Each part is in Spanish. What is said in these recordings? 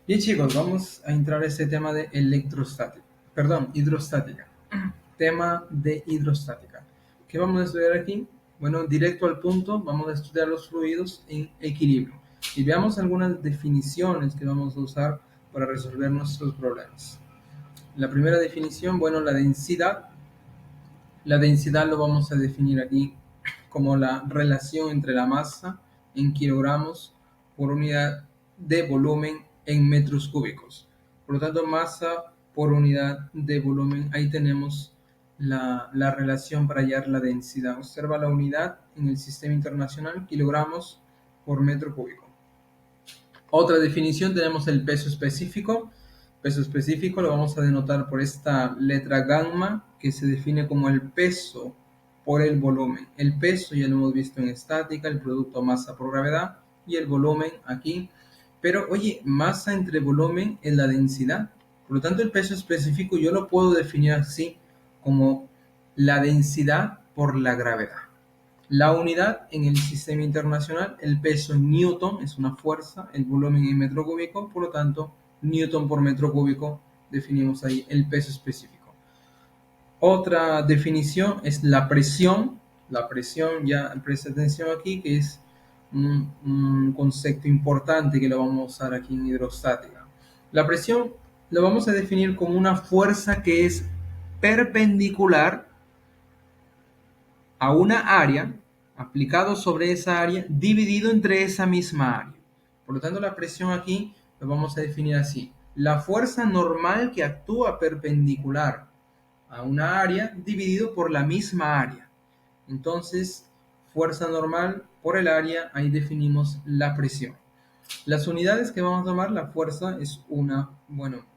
Bien chicos, vamos a entrar a este tema de electrostática, perdón, hidrostática. Tema de hidrostática. ¿Qué vamos a estudiar aquí? Bueno, directo al punto, vamos a estudiar los fluidos en equilibrio y veamos algunas definiciones que vamos a usar para resolver nuestros problemas. La primera definición, bueno, la densidad. La densidad lo vamos a definir aquí como la relación entre la masa en kilogramos por unidad de volumen en metros cúbicos. Por lo tanto, masa por unidad de volumen, ahí tenemos la relación para hallar la densidad. Observa la unidad en el sistema internacional, kilogramos por metro cúbico. Otra definición tenemos el peso específico. Peso específico lo vamos a denotar por esta letra gamma que se define como el peso por el volumen. El peso ya lo hemos visto en estática, el producto masa por gravedad y el volumen aquí. Pero oye, masa entre volumen es la densidad. Por lo tanto, el peso específico yo lo puedo definir así como la densidad por la gravedad. La unidad en el sistema internacional, el peso en newton es una fuerza, el volumen en metro cúbico, por lo tanto, newton por metro cúbico, definimos ahí el peso específico. Otra definición es la presión. La presión, ya presta atención aquí, que es un concepto importante que lo vamos a usar aquí en hidrostática. La presión lo vamos a definir como una fuerza que es perpendicular a una área, aplicado sobre esa área, dividido entre esa misma área. Por lo tanto, la presión aquí lo vamos a definir así. La fuerza normal que actúa perpendicular a una área dividido por la misma área. Entonces, fuerza normal por el área, ahí definimos la presión. Las unidades que vamos a tomar, la fuerza es una,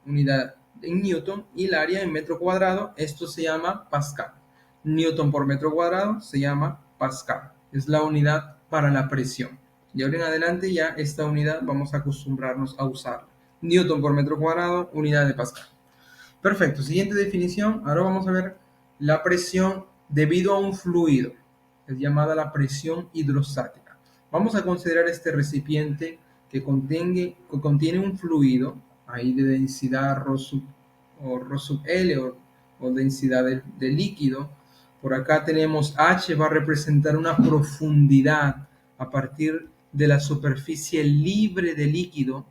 unidad en newton y el área en metro cuadrado, esto se llama pascal. Newton por metro cuadrado se llama pascal, es la unidad para la presión. Y ahora en adelante ya esta unidad vamos a acostumbrarnos a usarla. Newton por metro cuadrado, unidad de pascal. Perfecto, siguiente definición, ahora vamos a ver la presión debido a un fluido, es llamada la presión hidrostática. Vamos a considerar este recipiente que contiene un fluido, ahí de densidad Rho sub L o densidad de líquido. Por acá tenemos H, va a representar una profundidad a partir de la superficie libre de líquido,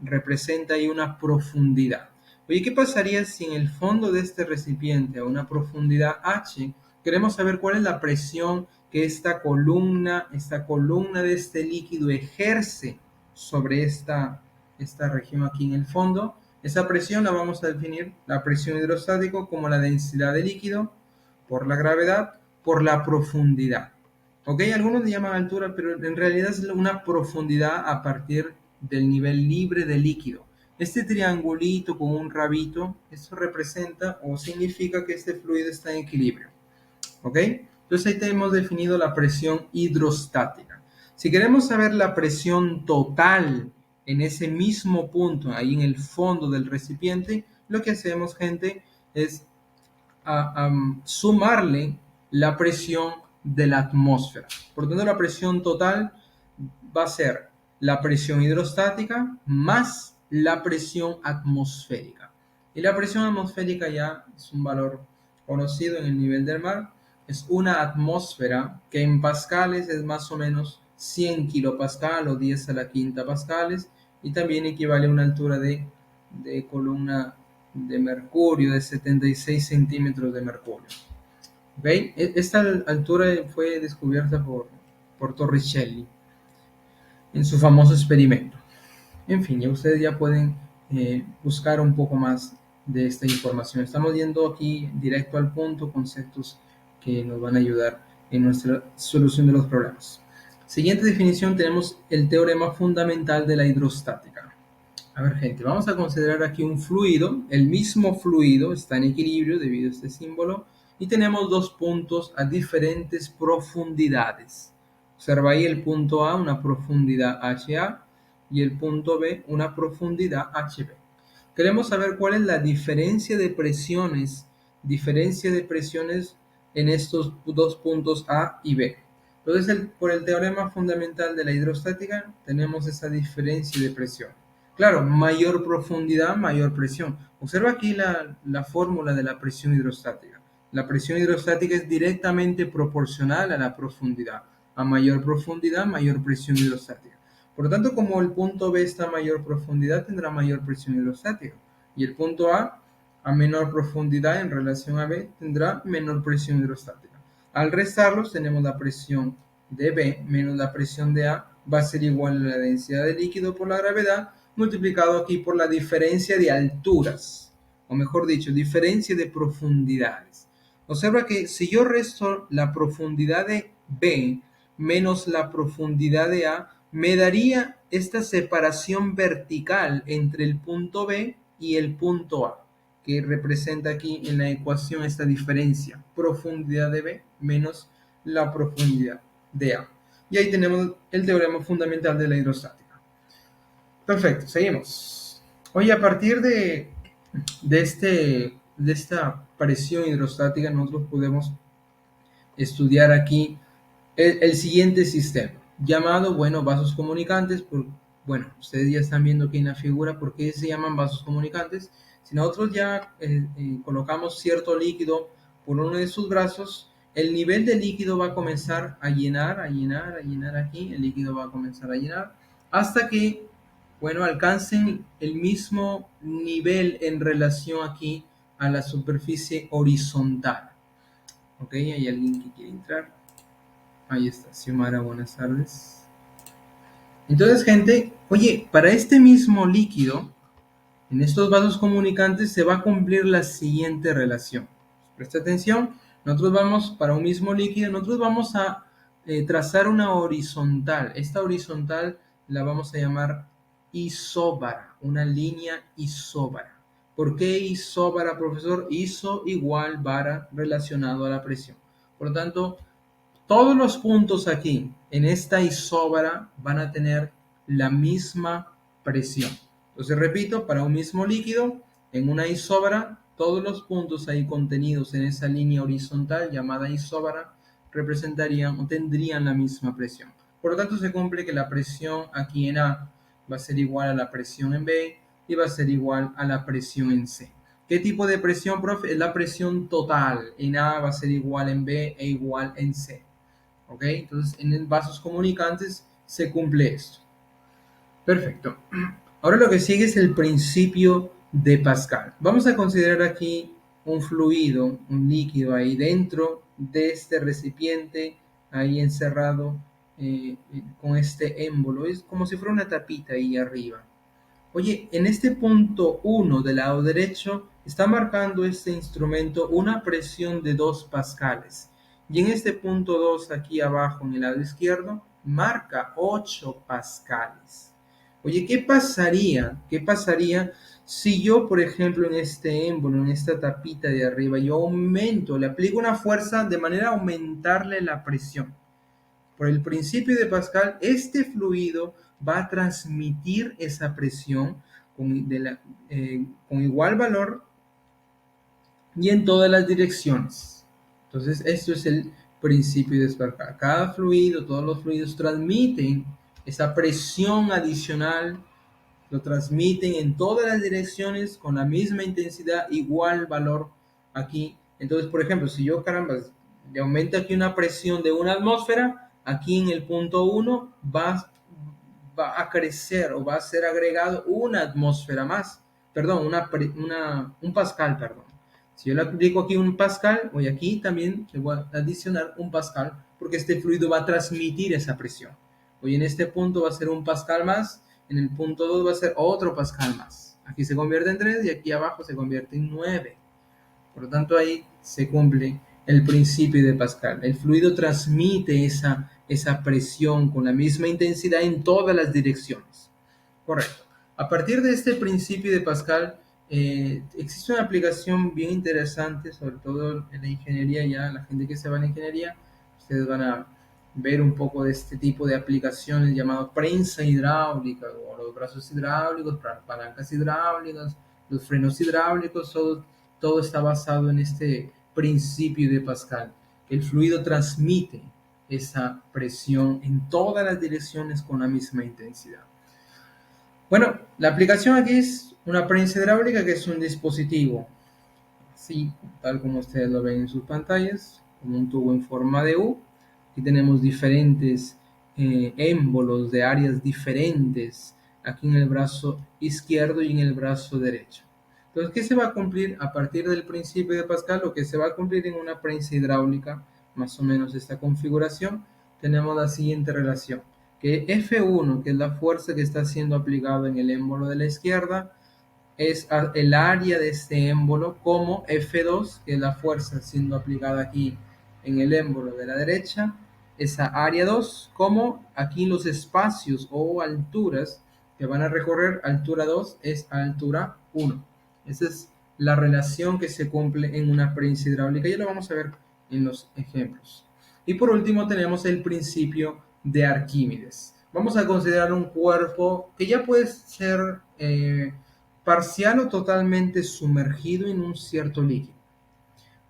representa ahí una profundidad. Oye, ¿qué pasaría si en el fondo de este recipiente a una profundidad H queremos saber cuál es la presión que esta columna de este líquido ejerce sobre esta región aquí en el fondo? Esa presión la vamos a definir, la presión hidrostática, como la densidad de líquido por la gravedad por la profundidad. ¿Ok? Algunos le llaman altura, pero en realidad es una profundidad a partir del nivel libre de líquido. Este triangulito con un rabito, eso representa o significa que este fluido está en equilibrio. ¿Ok? Entonces ahí tenemos definido la presión hidrostática. Si queremos saber la presión total en ese mismo punto, ahí en el fondo del recipiente, lo que hacemos, gente, es sumarle la presión de la atmósfera. Por lo tanto, la presión total va a ser la presión hidrostática más la presión atmosférica. Y la presión atmosférica ya es un valor conocido en el nivel del mar. Es una atmósfera que en pascales es más o menos 100 kilopascal o 10 a la quinta pascales, y también equivale a una altura de columna de mercurio de 76 centímetros de mercurio. ¿Okay? Esta altura fue descubierta por Torricelli en su famoso experimento. En fin, ya ustedes ya pueden buscar un poco más de esta información. Estamos yendo aquí directo al punto, conceptos que nos van a ayudar en nuestra solución de los problemas. Siguiente definición, tenemos el teorema fundamental de la hidrostática. A ver, gente, vamos a considerar aquí un fluido. El mismo fluido está en equilibrio debido a este símbolo y tenemos dos puntos a diferentes profundidades. Observa ahí el punto A, una profundidad HA, y el punto B, una profundidad HB. Queremos saber cuál es la diferencia de presiones en estos dos puntos A y B. Entonces, por el teorema fundamental de la hidrostática, tenemos esa diferencia de presión. Claro, mayor profundidad, mayor presión. Observa aquí la fórmula de la presión hidrostática. La presión hidrostática es directamente proporcional a la profundidad. A mayor profundidad, mayor presión hidrostática. Por lo tanto, como el punto B está a mayor profundidad, tendrá mayor presión hidrostática. Y el punto a menor profundidad en relación a B, tendrá menor presión hidrostática. Al restarlos, tenemos la presión de B menos la presión de A, va a ser igual a la densidad de líquido por la gravedad, multiplicado aquí por la diferencia de alturas, o mejor dicho, diferencia de profundidades. Observa que si yo resto la profundidad de B menos la profundidad de A, me daría esta separación vertical entre el punto B y el punto A, que representa aquí en la ecuación esta diferencia, profundidad de B menos la profundidad de A. Y ahí tenemos el teorema fundamental de la hidrostática. Perfecto, seguimos. Oye, a partir de esta presión hidrostática, nosotros podemos estudiar aquí el siguiente sistema, llamado, bueno, vasos comunicantes. Bueno, ustedes ya están viendo aquí en la figura por qué se llaman vasos comunicantes. Si nosotros ya colocamos cierto líquido por uno de sus brazos, el nivel de líquido va a comenzar a llenar, a llenar, a llenar aquí. El líquido va a comenzar a llenar hasta que, bueno, alcancen el mismo nivel en relación aquí a la superficie horizontal. Ok, hay alguien que quiere entrar. Ahí está, Xiomara, buenas tardes. Entonces, gente, oye, para este mismo líquido, en estos vasos comunicantes se va a cumplir la siguiente relación. Presta atención, nosotros vamos, para un mismo líquido, nosotros vamos a trazar una horizontal. Esta horizontal la vamos a llamar isóbara, una línea isóbara. ¿Por qué isóbara, profesor? Iso igual vara relacionado a la presión. Por lo tanto, todos los puntos aquí en esta isóbara van a tener la misma presión. Entonces, repito, para un mismo líquido, en una isóbara, todos los puntos ahí contenidos en esa línea horizontal llamada isóbara representarían o tendrían la misma presión. Por lo tanto, se cumple que la presión aquí en A va a ser igual a la presión en B y va a ser igual a la presión en C. ¿Qué tipo de presión, profe? Es la presión total. En A va a ser igual en B e igual en C. ¿Ok? Entonces, en vasos comunicantes se cumple esto. Perfecto. Ahora lo que sigue es el principio de Pascal. Vamos a considerar aquí un fluido, un líquido ahí dentro de este recipiente, ahí encerrado con este émbolo. Es como si fuera una tapita ahí arriba. Oye, en este punto 1 del lado derecho está marcando este instrumento una presión de 2 pascales. Y en este punto 2 aquí abajo en el lado izquierdo marca 8 pascales. Oye, ¿qué pasaría? ¿Qué pasaría si yo, por ejemplo, en este émbolo, en esta tapita de arriba, yo aumento, le aplico una fuerza de manera a aumentarle la presión? Por el principio de Pascal, este fluido va a transmitir esa presión con igual valor y en todas las direcciones. Entonces, esto es el principio de Pascal. Cada fluido, todos los fluidos transmiten esa presión adicional, lo transmiten en todas las direcciones con la misma intensidad, igual valor aquí. Entonces, por ejemplo, si yo, caramba, le aumento aquí una presión de una atmósfera, aquí en el punto 1 va a crecer o va a ser agregado una atmósfera más, perdón, un pascal, perdón. Si yo le aplico aquí un pascal, voy aquí también le voy a adicionar un pascal porque este fluido va a transmitir esa presión. Hoy en este punto va a ser un pascal más, en el punto 2 va a ser otro pascal más. Aquí se convierte en 3 y aquí abajo se convierte en 9. Por lo tanto, ahí se cumple el principio de Pascal. El fluido transmite esa presión con la misma intensidad en todas las direcciones. Correcto. A partir de este principio de Pascal, existe una aplicación bien interesante, sobre todo en la ingeniería, ya la gente que se va a la ingeniería, ustedes van a ver un poco de este tipo de aplicaciones llamado prensa hidráulica, o los brazos hidráulicos, palancas hidráulicas, los frenos hidráulicos, todo está basado en este principio de Pascal. El fluido transmite esa presión en todas las direcciones con la misma intensidad. Bueno, la aplicación aquí es una prensa hidráulica que es un dispositivo, así tal como ustedes lo ven en sus pantallas, con un tubo en forma de U. Aquí tenemos diferentes émbolos de áreas diferentes, aquí en el brazo izquierdo y en el brazo derecho. Entonces, ¿qué se va a cumplir a partir del principio de Pascal? Lo que se va a cumplir en una prensa hidráulica, más o menos esta configuración, tenemos la siguiente relación, que F1, que es la fuerza que está siendo aplicada en el émbolo de la izquierda, es el área de este émbolo, como F2, que es la fuerza siendo aplicada aquí en el émbolo de la derecha, esa área 2, como aquí los espacios o alturas que van a recorrer altura 2 es altura 1. Esa es la relación que se cumple en una prensa hidráulica. Ya lo vamos a ver en los ejemplos. Y por último tenemos el principio de Arquímedes. Vamos a considerar un cuerpo que ya puede ser parcial o totalmente sumergido en un cierto líquido.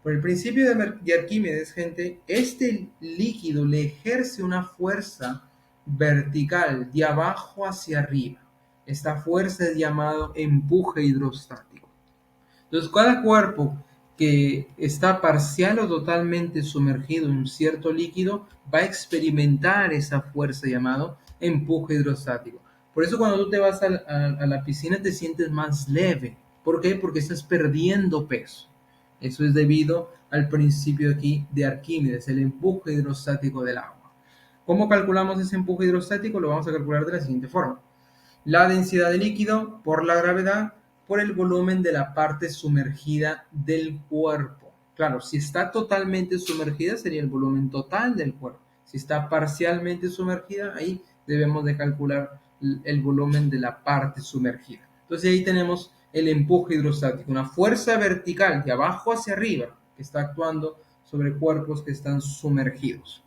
Por el principio de Arquímedes, gente, este líquido le ejerce una fuerza vertical de abajo hacia arriba. Esta fuerza es llamado empuje hidrostático. Entonces, cada cuerpo que está parcial o totalmente sumergido en un cierto líquido va a experimentar esa fuerza llamado empuje hidrostático. Por eso cuando tú te vas a la piscina te sientes más leve. ¿Por qué? Porque estás perdiendo peso. Eso es debido al principio aquí de Arquímedes, el empuje hidrostático del agua. ¿Cómo calculamos ese empuje hidrostático? Lo vamos a calcular de la siguiente forma. La densidad de líquido por la gravedad por el volumen de la parte sumergida del cuerpo. Claro, si está totalmente sumergida sería el volumen total del cuerpo. Si está parcialmente sumergida, ahí debemos de calcular el volumen de la parte sumergida. Entonces ahí tenemos el empuje hidrostático, una fuerza vertical de abajo hacia arriba que está actuando sobre cuerpos que están sumergidos.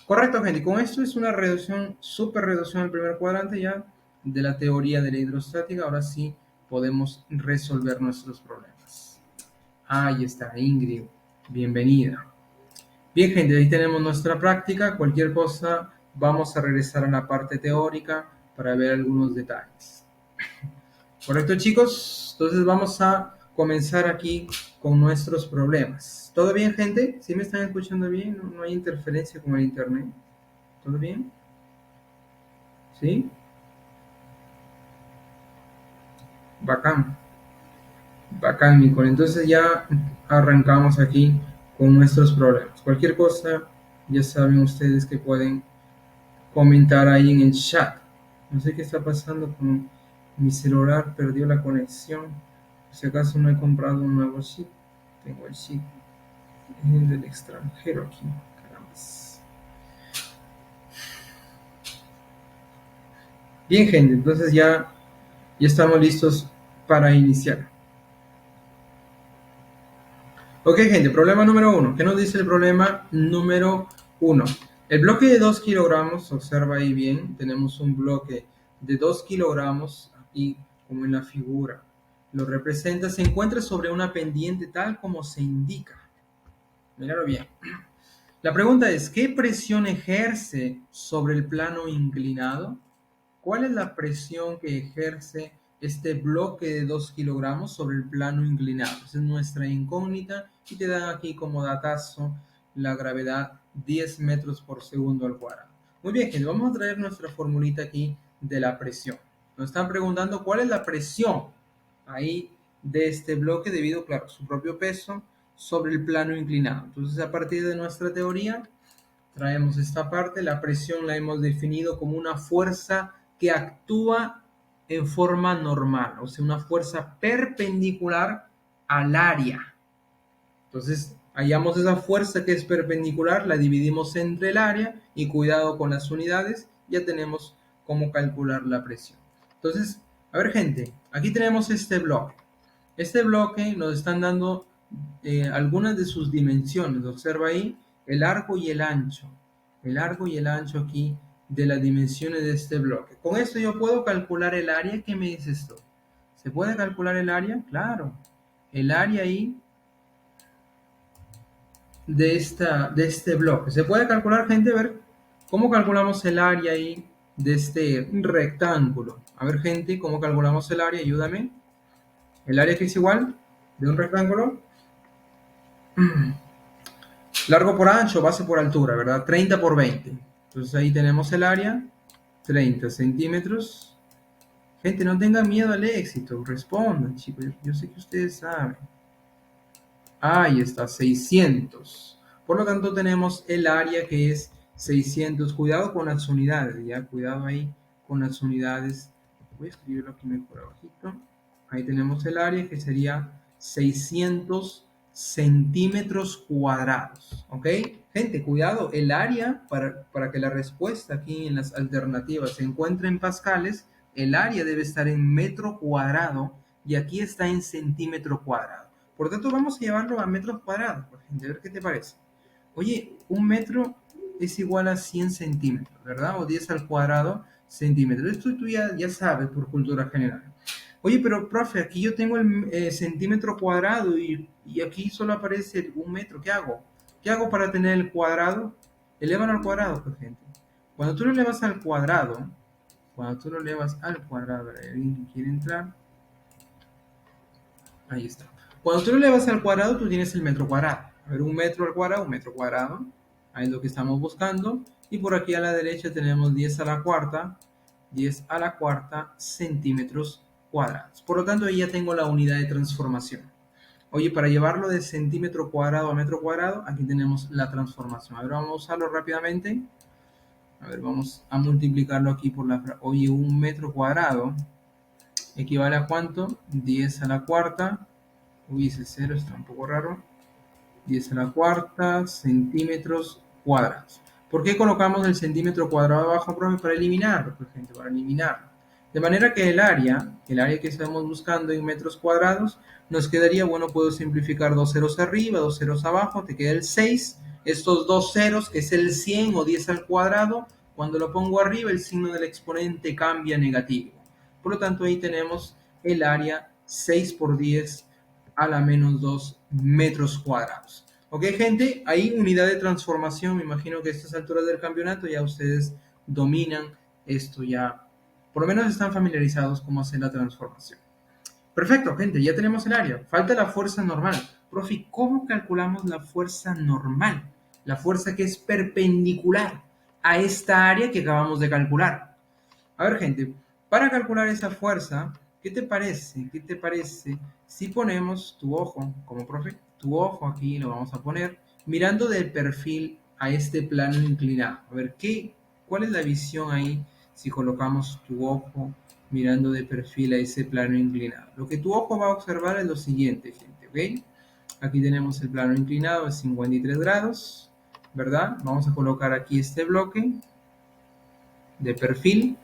Correcto, gente. Con esto es una reducción, súper reducción al primer cuadrante ya de la teoría de la hidrostática. Ahora sí podemos resolver nuestros problemas. Ahí está, Ingrid. Bienvenida. Bien, gente, ahí tenemos nuestra práctica. Cualquier cosa, vamos a regresar a la parte teórica para ver algunos detalles. Correcto, chicos. Entonces vamos a comenzar aquí con nuestros problemas. ¿Todo bien, gente? ¿Sí me están escuchando bien? ¿No hay interferencia con el internet? ¿Todo bien? ¿Sí? Bacán, bacán, Nicole. Entonces ya arrancamos aquí con nuestros problemas. Cualquier cosa, ya saben ustedes que pueden comentar ahí en el chat. No sé qué está pasando con mi celular, perdió la conexión. Por si acaso no he comprado un nuevo chip. Tengo el chip del extranjero aquí. Caramba. Bien, gente, entonces ya estamos listos para iniciar. Ok, gente, problema número 1. ¿Qué nos dice el problema número 1? El bloque de 2 kilogramos, observa ahí bien, tenemos un bloque de 2 kilogramos aquí, como en la figura. Lo representa, se encuentra sobre una pendiente tal como se indica. Míralo bien. La pregunta es, ¿qué presión ejerce sobre el plano inclinado? ¿Cuál es la presión que ejerce este bloque de 2 kilogramos sobre el plano inclinado? Esa es nuestra incógnita y te dan aquí como datazo la gravedad 10 metros por segundo al cuadrado. Muy bien, gente, vamos a traer nuestra formulita aquí de la presión. Nos están preguntando cuál es la presión ahí de este bloque debido, claro, a su propio peso sobre el plano inclinado. Entonces, a partir de nuestra teoría, traemos esta parte. La presión la hemos definido como una fuerza que actúa en forma normal, o sea, una fuerza perpendicular al área. Entonces, hallamos esa fuerza que es perpendicular, la dividimos entre el área y cuidado con las unidades, ya tenemos cómo calcular la presión. Entonces, a ver, gente, aquí tenemos este bloque. Este bloque nos están dando algunas de sus dimensiones. Observa ahí el largo y el ancho. El largo y el ancho aquí de las dimensiones de este bloque. Con esto yo puedo calcular el área. ¿Qué me dices tú? ¿Se puede calcular el área? Claro. El área ahí de este bloque. ¿Se puede calcular, gente? A ver, ¿cómo calculamos el área ahí de este rectángulo. A ver, gente, ¿cómo calculamos el área? Ayúdame. El área que es igual de un rectángulo. Largo por ancho, base por altura, ¿verdad? 30 por 20. Entonces ahí tenemos el área, 30 centímetros. Gente, no tengan miedo al éxito, respondan, chicos. Yo sé que ustedes saben. Ahí está, 600. Por lo tanto, tenemos el área que es 600. Cuidado con las unidades, ya. Cuidado ahí con las unidades. Voy a escribirlo aquí mejor abajito. Ahí tenemos el área que sería 600 centímetros cuadrados. ¿Ok? Gente, cuidado. El área, para que la respuesta aquí en las alternativas se encuentre en pascales, el área debe estar en metro cuadrado y aquí está en centímetro cuadrado. Por lo tanto, vamos a llevarlo a metros cuadrados, por gente, a ver qué te parece. Oye, un metro es igual a 100 centímetros, ¿verdad? O 10 al cuadrado centímetros. Esto tú ya sabes por cultura general. Oye, pero profe, aquí yo tengo el centímetro cuadrado y aquí solo aparece un metro. ¿Qué hago? ¿Qué hago para tener el cuadrado? Elévalo al cuadrado, pues gente. Cuando tú lo elevas al cuadrado, ¿alguien quiere entrar? Ahí está. Cuando tú lo elevas al cuadrado, tú tienes el metro cuadrado. A ver, un metro al cuadrado, un metro cuadrado. Ahí es lo que estamos buscando. Y por aquí a la derecha tenemos 10 a la cuarta. 10 a la cuarta centímetros cuadrados. Por lo tanto, ahí ya tengo la unidad de transformación. Oye, para llevarlo de centímetro cuadrado a metro cuadrado, aquí tenemos la transformación. A ver, vamos a usarlo rápidamente. A ver, vamos a multiplicarlo aquí por la... Oye, un metro cuadrado equivale a ¿cuánto? 10 a la cuarta. Uy, ese cero está un poco raro. 10 a la cuarta centímetros cuadrados. ¿Por qué colocamos el centímetro cuadrado abajo, profe? Para eliminarlo, pues, gente, para eliminarlo. De manera que el área que estamos buscando en metros cuadrados, nos quedaría, bueno, puedo simplificar dos ceros arriba, dos ceros abajo, te queda el 6. Estos dos ceros, que es el 100 o 10 al cuadrado, cuando lo pongo arriba, el signo del exponente cambia a negativo. Por lo tanto, ahí tenemos el área 6 por 10 a la menos 2 metros cuadrados. Ok, gente, ahí unidad de transformación. Me imagino que a estas alturas del campeonato ya ustedes dominan esto, ya por lo menos están familiarizados cómo hacer la transformación. Perfecto, gente, ya tenemos el área. Falta la fuerza normal. Profe, ¿cómo calculamos la fuerza normal? La fuerza que es perpendicular a esta área que acabamos de calcular. A ver, gente, para calcular esa fuerza, ¿qué te parece? ¿Qué te parece si ponemos tu ojo, como profe, tu ojo aquí lo vamos a poner, mirando del perfil a este plano inclinado? A ver, ¿cuál es la visión ahí si colocamos tu ojo mirando de perfil a ese plano inclinado? Lo que tu ojo va a observar es lo siguiente, gente, ¿ok? Aquí tenemos el plano inclinado de 53 grados, ¿verdad? Vamos a colocar aquí este bloque de perfil.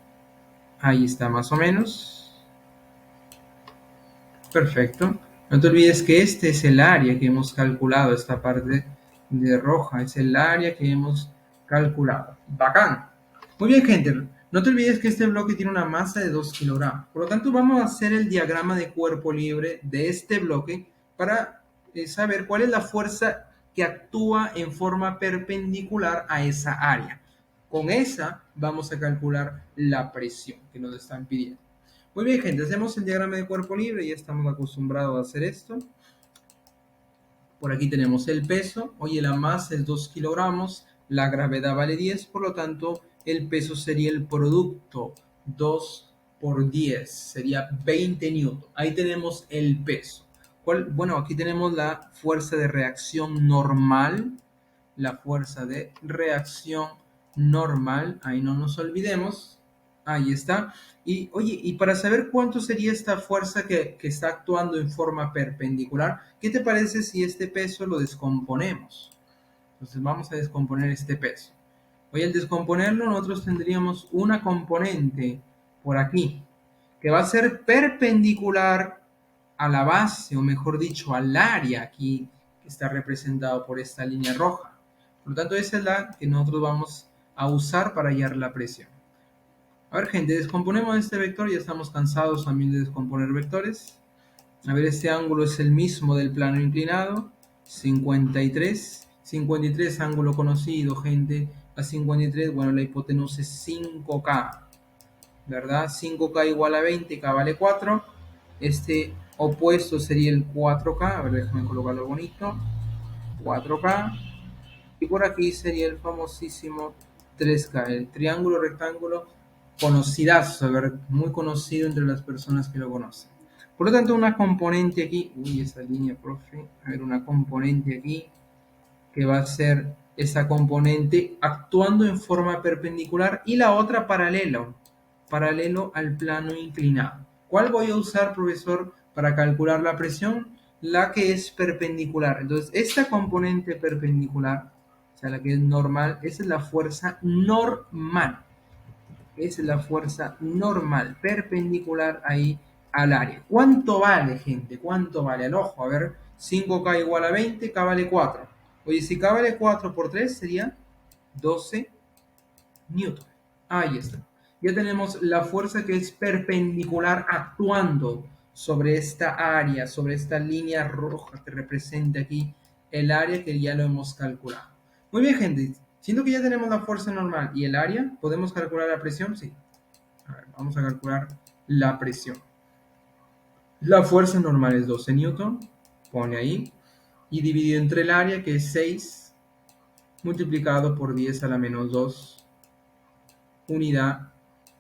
Ahí está más o menos. Perfecto. No te olvides que este es el área que hemos calculado, esta parte de roja, es el área que hemos calculado. Bacán. Muy bien, gente. No te olvides que este bloque tiene una masa de 2 kilogramos. Por lo tanto, vamos a hacer el diagrama de cuerpo libre de este bloque para saber cuál es la fuerza que actúa en forma perpendicular a esa área. Con esa vamos a calcular la presión que nos están pidiendo. Muy bien, gente, hacemos el diagrama de cuerpo libre, ya estamos acostumbrados a hacer esto. Por aquí tenemos el peso. Oye, la masa es 2 kilogramos, la gravedad vale 10, por lo tanto, el peso sería el producto 2 por 10, sería 20 newton. Ahí tenemos el peso. Bueno, aquí tenemos la fuerza de reacción normal, la fuerza de reacción normal, ahí no nos olvidemos, ahí está. Y oye, y para saber cuánto sería esta fuerza que está actuando en forma perpendicular, ¿qué te parece si este peso lo descomponemos? Entonces vamos a descomponer este peso. Hoy al descomponerlo nosotros tendríamos una componente por aquí que va a ser perpendicular a la base, o mejor dicho, al área aquí que está representado por esta línea roja. Por lo tanto, esa es la que nosotros vamos a usar para hallar la presión. A ver, gente, descomponemos este vector, ya estamos cansados también de descomponer vectores. A ver, este ángulo es el mismo del plano inclinado, 53. 53, ángulo conocido, gente, a 53, bueno, la hipotenusa es 5K, ¿verdad? 5K igual a 20, K vale 4. Este opuesto sería el 4K, a ver, déjame colocarlo bonito, 4K. Y por aquí sería el famosísimo 3K, el triángulo rectángulo conocidazo, muy conocido entre las personas que lo conocen. Por lo tanto, una componente aquí, uy, esa línea, profe, a ver, una componente aquí que va a ser esa componente actuando en forma perpendicular y la otra paralelo al plano inclinado. ¿Cuál voy a usar, profesor, para calcular la presión? La que es perpendicular. Entonces, esta componente perpendicular, o sea, la que es normal, esa es la fuerza normal. Es la fuerza normal, perpendicular ahí al área. ¿Cuánto vale, gente? ¿Cuánto vale? Al ojo, a ver, 5K igual a 20, K vale 4. Oye, si K vale 4 por 3 sería 12 newton. Ahí está. Ya tenemos la fuerza que es perpendicular actuando sobre esta área, sobre esta línea roja que representa aquí el área que ya lo hemos calculado. Muy bien, gente. Siendo que ya tenemos la fuerza normal y el área, ¿podemos calcular la presión? Sí. A ver, vamos a calcular la presión. La fuerza normal es 12 newton, pone ahí, y dividido entre el área, que es 6, multiplicado por 10 a la menos 2 unidad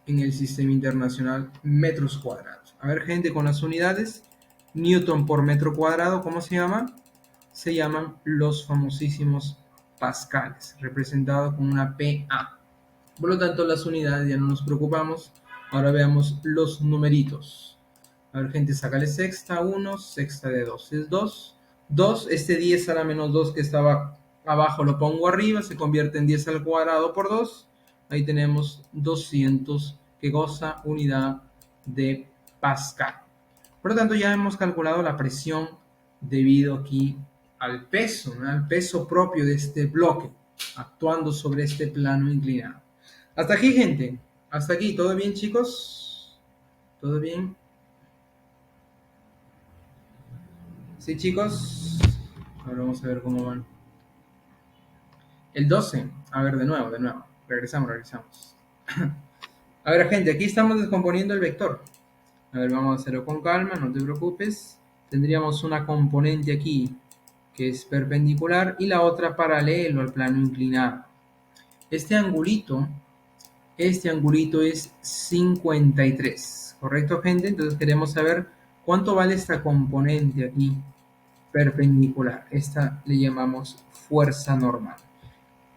en el sistema internacional metros cuadrados. A ver, gente, con las unidades, newton por metro cuadrado, ¿cómo se llama? Se llaman los famosísimos pascales, representado con una PA. Por lo tanto, las unidades ya no nos preocupamos. Ahora veamos los numeritos. A ver, gente, sácale sexta 1, sexta de 2 es 2. 2, este 10 a la menos 2 que estaba abajo lo pongo arriba, se convierte en 10 al cuadrado por 2. Ahí tenemos 200 que goza unidad de Pascal. Por lo tanto, ya hemos calculado la presión debido aquí al peso, ¿no? Al peso propio de este bloque, actuando sobre este plano inclinado. Hasta aquí, gente. Hasta aquí. ¿Todo bien, chicos? ¿Todo bien? ¿Sí, chicos? Ahora vamos a ver cómo van. El 12. A ver, de nuevo. Regresamos. A ver, gente, aquí estamos descomponiendo el vector. A ver, vamos a hacerlo con calma, no te preocupes. Tendríamos una componente aquí que es perpendicular y la otra paralelo al plano inclinado. Este angulito es 53, ¿correcto, gente? Entonces queremos saber cuánto vale esta componente aquí perpendicular. Esta le llamamos fuerza normal.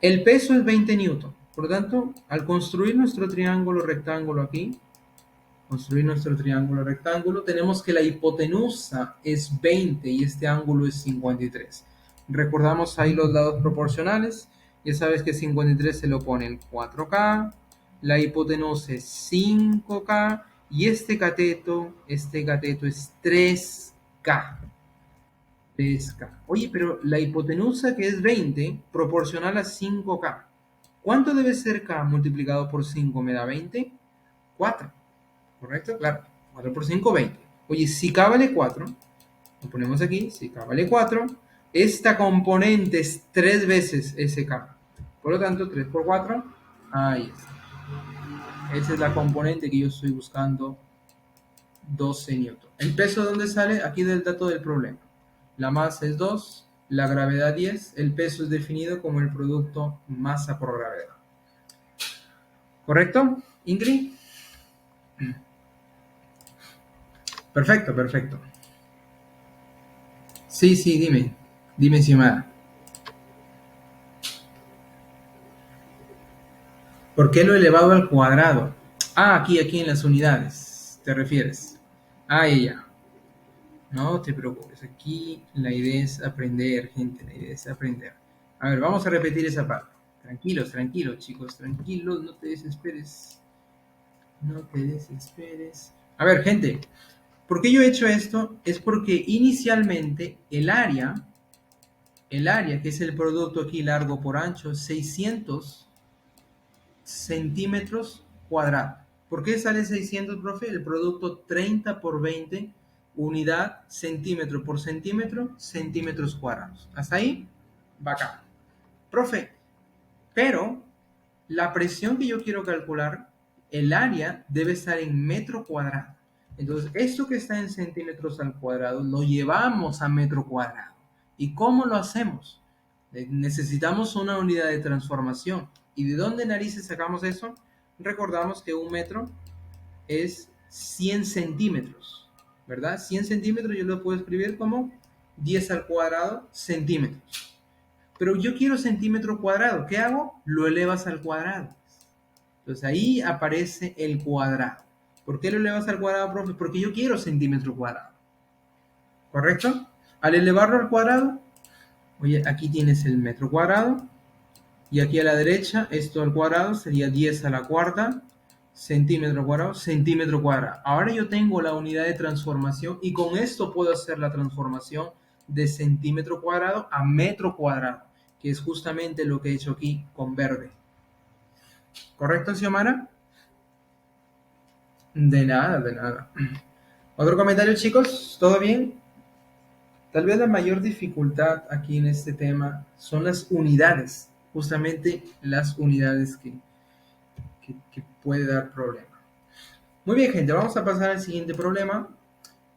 El peso es 20 newton. Por lo tanto, al construir nuestro triángulo rectángulo aquí, tenemos que la hipotenusa es 20 y este ángulo es 53. Recordamos ahí los lados proporcionales. Ya sabes que 53 se lo pone el 4K, la hipotenusa es 5K y este cateto es 3K. 3K. Oye, pero la hipotenusa que es 20 proporcional a 5K. ¿Cuánto debe ser K multiplicado por 5? ¿Me da 20? 4. ¿Correcto? Claro. 4 por 5, 20. Oye, si K vale 4, lo ponemos aquí, si K vale 4, esta componente es 3 veces ese K. Por lo tanto, 3 por 4, ahí está. Esa es la componente que yo estoy buscando, 12 newton. ¿El peso de dónde sale? Aquí del dato del problema. La masa es 2, la gravedad 10, el peso es definido como el producto masa por gravedad. ¿Correcto, Ingrid? Perfecto. Sí, dime, estimada. ¿Por qué lo elevado al cuadrado? Ah, aquí en las unidades, ¿te refieres? Ah, ya. No te preocupes, aquí la idea es aprender, gente, la idea es aprender. A ver, vamos a repetir esa parte. Tranquilos, chicos, tranquilos, no te desesperes. No te desesperes. A ver, gente, ¿por qué yo he hecho esto? Es porque inicialmente el área que es el producto aquí largo por ancho, 600 centímetros cuadrados. ¿Por qué sale 600, profe? El producto 30 por 20, unidad centímetro por centímetro, centímetros cuadrados. ¿Hasta ahí? Bacán. Profe, pero la presión que yo quiero calcular, el área debe estar en metro cuadrado. Entonces, esto que está en centímetros al cuadrado lo llevamos a metro cuadrado. ¿Y cómo lo hacemos? Necesitamos una unidad de transformación. ¿Y de dónde narices sacamos eso? Recordamos que un metro es 100 centímetros, ¿verdad? 100 centímetros yo lo puedo escribir como 10 al cuadrado centímetros. Pero yo quiero centímetro cuadrado. ¿Qué hago? Lo elevas al cuadrado. Entonces ahí aparece el cuadrado. ¿Por qué lo elevas al cuadrado, profe? Porque yo quiero centímetro cuadrado. ¿Correcto? Al elevarlo al cuadrado, oye, aquí tienes el metro cuadrado. Y aquí a la derecha, esto al cuadrado sería 10 a la cuarta, centímetro cuadrado, centímetro cuadrado. Ahora yo tengo la unidad de transformación y con esto puedo hacer la transformación de centímetro cuadrado a metro cuadrado, que es justamente lo que he hecho aquí con verde. ¿Correcto, Xiomara? De nada, de nada. ¿Otro comentario, chicos? ¿Todo bien? Tal vez la mayor dificultad aquí en este tema son las unidades, justamente las unidades que puede dar problema. Muy bien, gente, vamos a pasar al siguiente problema.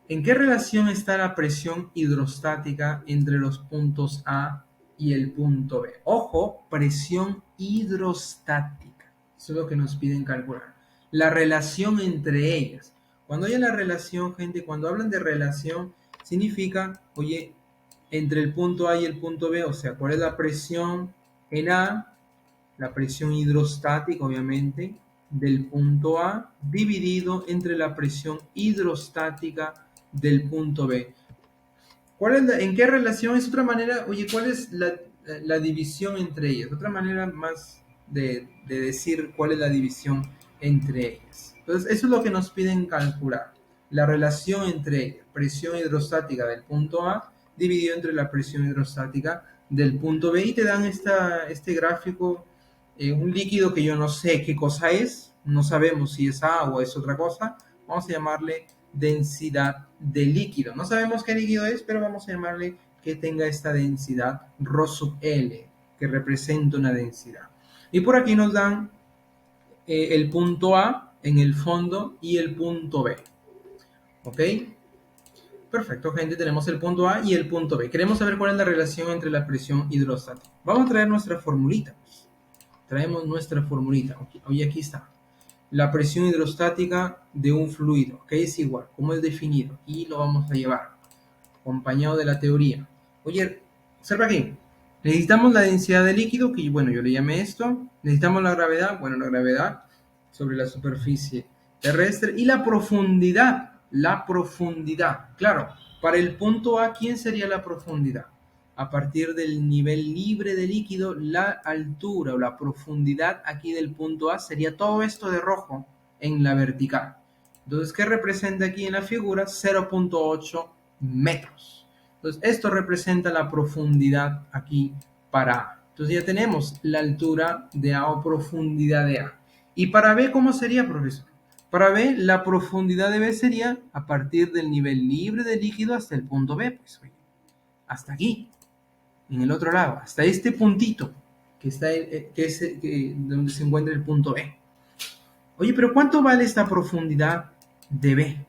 ¿En qué relación está la presión hidrostática entre los puntos A y el punto B? Ojo, presión hidrostática. Eso es lo que nos piden calcular. La relación entre ellas. Cuando haya la relación, gente, cuando hablan de relación, significa, oye, entre el punto A y el punto B, o sea, cuál es la presión en A, la presión hidrostática, obviamente, del punto A, dividido entre la presión hidrostática del punto B. ¿En qué relación? Es otra manera, oye, ¿cuál es la división entre ellas? Otra manera más de decir cuál es la división entre ellas. Entonces, eso es lo que nos piden calcular. La relación entre presión hidrostática del punto A dividido entre la presión hidrostática del punto B y te dan este gráfico, un líquido que yo no sé qué cosa es, no sabemos si es agua o es otra cosa, vamos a llamarle densidad de líquido. No sabemos qué líquido es, pero vamos a llamarle que tenga esta densidad Rho sub L, que representa una densidad. Y por aquí nos dan el punto A en el fondo y el punto B. ¿Ok? Perfecto, gente, tenemos el punto A y el punto B. Queremos saber cuál es la relación entre la presión hidrostática. Vamos a traer nuestra formulita. Traemos nuestra formulita. Hoy aquí está. La presión hidrostática de un fluido, que es igual, como es definido, y lo vamos a llevar, acompañado de la teoría. Oye, observa aquí, necesitamos la densidad de líquido, que bueno, yo le llamé esto, necesitamos la gravedad, bueno, la gravedad sobre la superficie terrestre, y la profundidad, claro, para el punto A, ¿quién sería la profundidad? A partir del nivel libre de líquido, la altura o la profundidad aquí del punto A sería todo esto de rojo en la vertical. Entonces, ¿qué representa aquí en la figura? 0.8 metros. Entonces, esto representa la profundidad aquí para A. Entonces, ya tenemos la altura de A o profundidad de A. ¿Y para B cómo sería, profesor? Para B, la profundidad de B sería a partir del nivel libre de líquido hasta el punto B. Pues, hasta aquí. En el otro lado, hasta este puntito que está donde se encuentra el punto B. Oye, pero ¿cuánto vale esta profundidad de B?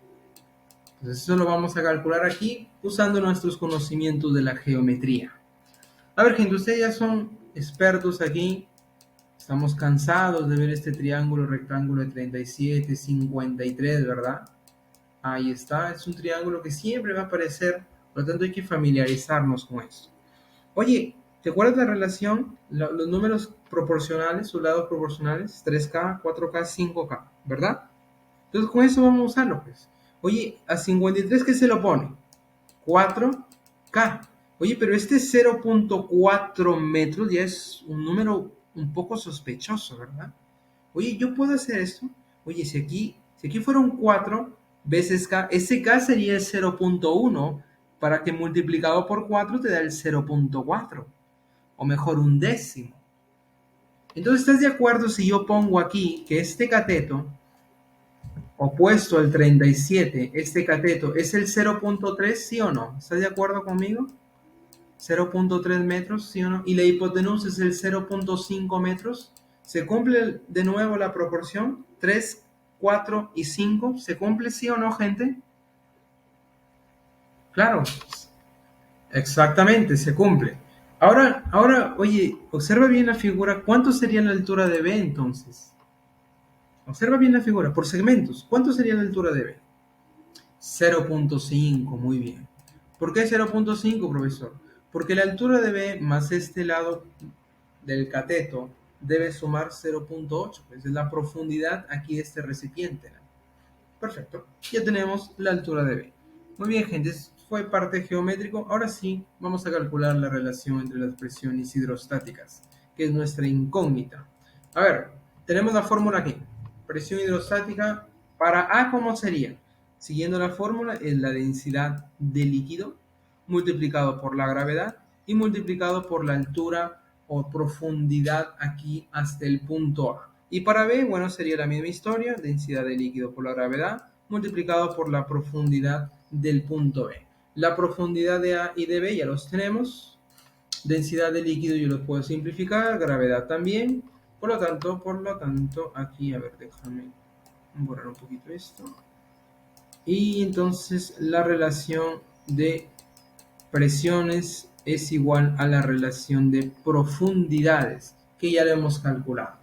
Entonces eso lo vamos a calcular aquí usando nuestros conocimientos de la geometría. A ver, gente, ustedes ya son expertos aquí. Estamos cansados de ver este triángulo rectángulo de 37, 53, ¿verdad? Ahí está, es un triángulo que siempre va a aparecer, por lo tanto hay que familiarizarnos con esto. Oye, ¿te acuerdas la relación? Los números proporcionales, sus lados proporcionales, 3K, 4K, 5K, ¿verdad? Entonces con eso vamos a usarlo, pues. Oye, a 53, ¿qué se lo pone? 4K. Oye, pero este 0.4 metros ya es un número un poco sospechoso, ¿verdad? Oye, ¿yo puedo hacer esto? Oye, si aquí fuera un 4 veces K, ese K sería el 0.1 para que multiplicado por 4 te da el 0.4, o mejor un décimo. Entonces, ¿estás de acuerdo si yo pongo aquí que este cateto opuesto al 37, este cateto es el 0.3, sí o no? ¿Estás de acuerdo conmigo? 0.3 metros, sí o no? Y la hipotenusa es el 0.5 metros, ¿Se cumple de nuevo la proporción? 3, 4 y 5. ¿Se cumple sí o no, gente? Claro, exactamente, se cumple. Ahora, oye, observa bien la figura. ¿Cuánto sería la altura de B entonces? Observa bien la figura, por segmentos. ¿Cuánto sería la altura de B? 0.5, muy bien. ¿Por qué 0.5, profesor? Porque la altura de B más este lado del cateto debe sumar 0.8. Esa es la profundidad aquí de este recipiente. Perfecto. Ya tenemos la altura de B. Muy bien, gente. Fue parte geométrico. Ahora sí, vamos a calcular la relación entre las presiones hidrostáticas, que es nuestra incógnita. A ver, tenemos la fórmula aquí. Presión hidrostática para A, ¿cómo sería? Siguiendo la fórmula, es la densidad de líquido multiplicado por la gravedad y multiplicado por la altura o profundidad aquí hasta el punto A. Y para B, bueno, sería la misma historia, densidad de líquido por la gravedad multiplicado por la profundidad del punto B. La profundidad de A y de B ya los tenemos. Densidad de líquido yo lo puedo simplificar, gravedad también. Por lo tanto, aquí, a ver, déjame borrar un poquito esto. Y entonces la relación de presiones es igual a la relación de profundidades, que ya lo hemos calculado.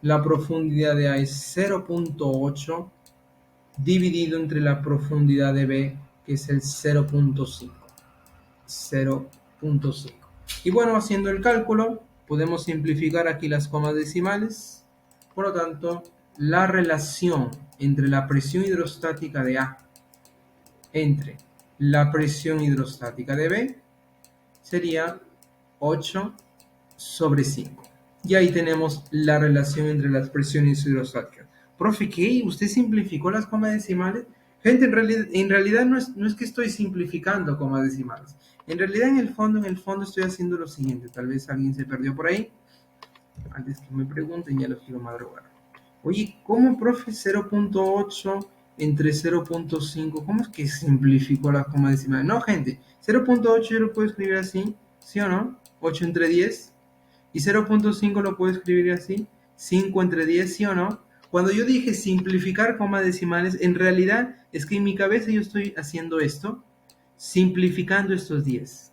La profundidad de A es 0.8 dividido entre la profundidad de B, que es el 0.5. 0.5. Y bueno, haciendo el cálculo, podemos simplificar aquí las comas decimales. Por lo tanto, la relación entre la presión hidrostática de A entre la presión hidrostática de B sería 8 sobre 5. Y ahí tenemos la relación entre las presiones hidrostáticas. Profe, ¿qué? ¿Usted simplificó las comas decimales? Gente, en realidad no es que estoy simplificando comas decimales. En el fondo estoy haciendo lo siguiente. Tal vez alguien se perdió por ahí. Antes que me pregunten, ya los quiero madrugar. Oye, ¿cómo, profe, 0.8 entre 0.5? ¿Cómo es que simplificó las comas decimales? No, gente, 0.8 yo lo puedo escribir así, ¿sí o no? 8 entre 10. Y 0.5 lo puedo escribir así, 5 entre 10, ¿sí o no? Cuando yo dije simplificar comas decimales, en realidad es que en mi cabeza yo estoy haciendo esto, simplificando estos 10.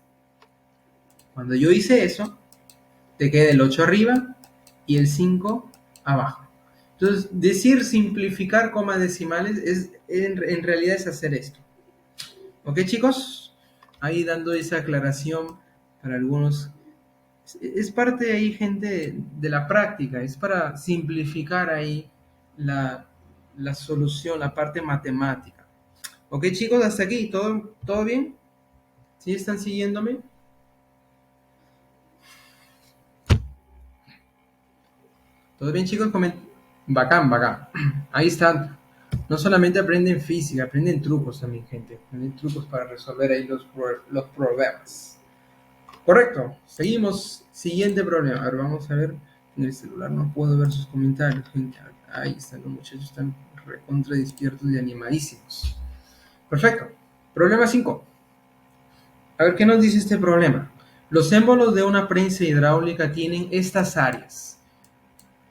Cuando yo hice eso, te queda el 8 arriba y el 5 abajo. Entonces, decir simplificar comas decimales en realidad es hacer esto. ¿Ok, chicos? Ahí dando esa aclaración para algunos. Es parte de ahí, gente, de la práctica. Es para simplificar ahí la solución, la parte matemática. ¿Ok, chicos? Hasta aquí. ¿Todo bien? ¿Sí están siguiéndome? ¿Todo bien, chicos? Bacán, bacán. Ahí están. No solamente aprenden física, aprenden trucos también, gente. Aprenden trucos para resolver ahí los problemas. Correcto. Seguimos. Siguiente problema. A ver, vamos a ver. En el celular no puedo ver sus comentarios, gente. Ahí están los muchachos. Están recontra despiertos y animadísimos. Perfecto. Problema 5. A ver, ¿qué nos dice este problema? Los émbolos de una prensa hidráulica tienen estas áreas.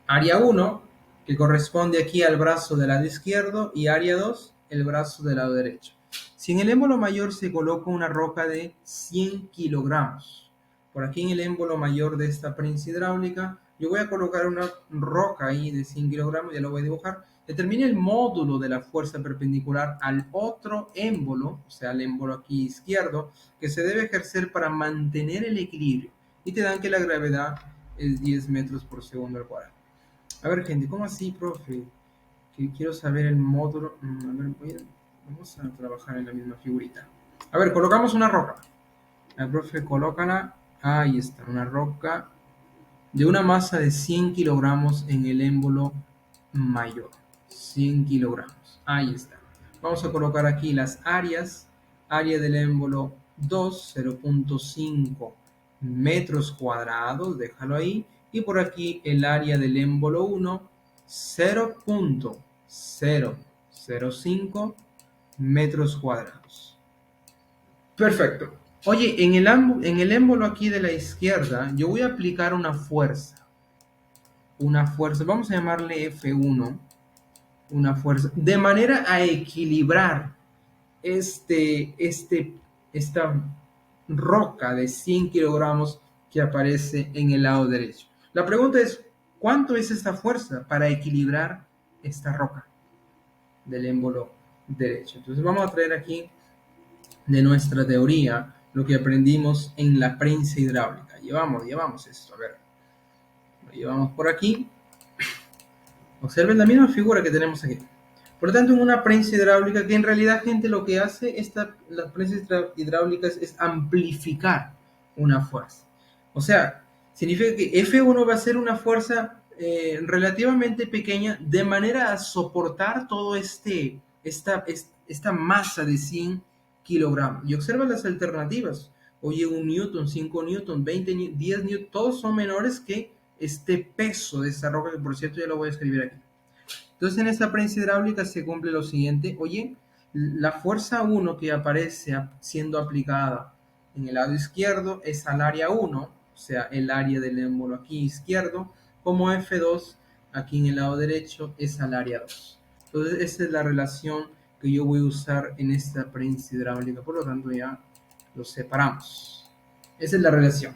Área 1, que corresponde aquí al brazo del lado izquierdo, y área 2, el brazo del lado derecho. Si en el émbolo mayor se coloca una roca de 100 kilogramos, por aquí en el émbolo mayor de esta prensa hidráulica, yo voy a colocar una roca ahí de 100 kilogramos, ya lo voy a dibujar. Determine el módulo de la fuerza perpendicular al otro émbolo, o sea, al émbolo aquí izquierdo, que se debe ejercer para mantener el equilibrio. Y te dan que la gravedad es 10 metros por segundo al cuadrado. A ver, gente, ¿cómo así, profe? Que quiero saber el módulo. A ver, vamos a trabajar en la misma figurita. A ver, colocamos una roca. El profe, colócala. Ahí está, una roca de una masa de 100 kilogramos en el émbolo mayor. 100 kilogramos. Ahí está. Vamos a colocar aquí las áreas. Área del émbolo 2, 0.5 metros cuadrados. Déjalo ahí. Y por aquí el área del émbolo 1, 0.005 metros cuadrados. Perfecto. Oye, en el émbolo aquí de la izquierda, yo voy a aplicar una fuerza. una fuerza, vamos a llamarle F1, una fuerza, de manera a equilibrar esta roca de 100 kilogramos que aparece en el lado derecho. La pregunta es, ¿cuánto es esta fuerza para equilibrar esta roca del émbolo derecho? Entonces vamos a traer aquí de nuestra teoría lo que aprendimos en la prensa hidráulica. Llevamos esto, a ver, lo llevamos por aquí. Observen la misma figura que tenemos aquí. Por lo tanto, en una prensa hidráulica, que en realidad, gente, lo que hace las prensas hidráulicas es amplificar una fuerza. O sea, significa que F1 va a ser una fuerza relativamente pequeña de manera a soportar todo esta masa de 100 kilogramos. Y observa las alternativas. Oye, 1 newton, 5 newton, 20 newton, 10 newton, todos son menores que este peso de esta roca, que por cierto ya lo voy a escribir aquí. Entonces en esta prensa hidráulica se cumple lo siguiente. Oye, la fuerza 1 que aparece siendo aplicada en el lado izquierdo es al área 1, o sea, el área del émbolo aquí izquierdo, como F2 aquí en el lado derecho es al área 2. Entonces esa es la relación que yo voy a usar en esta prensa hidráulica, por lo tanto ya los separamos. Esa es la relación.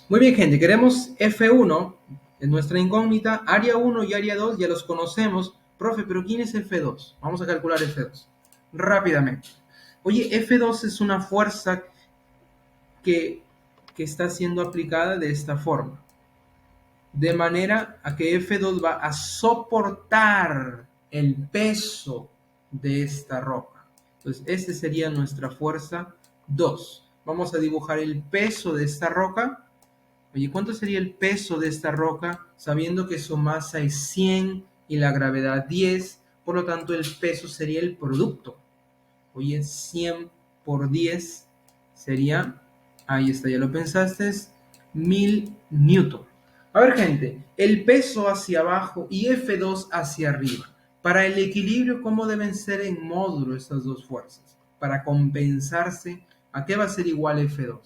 Muy bien, gente, queremos F1, en nuestra incógnita, área 1 y área 2 ya los conocemos. Profe, pero ¿quién es F2? Vamos a calcular F2 rápidamente. Oye, F2 es una fuerza que está siendo aplicada de esta forma, de manera a que F2 va a soportar el peso de esta roca. Entonces, esta sería nuestra fuerza 2. Vamos a dibujar el peso de esta roca. Oye, ¿cuánto sería el peso de esta roca sabiendo que su masa es 100 y la gravedad 10? Por lo tanto, el peso sería el producto. Oye, 100 por 10 sería, ahí está, ya lo pensaste, 1000 newton. A ver, gente, el peso hacia abajo y F2 hacia arriba. Para el equilibrio, ¿cómo deben ser en módulo estas dos fuerzas? Para compensarse, ¿a qué va a ser igual F2?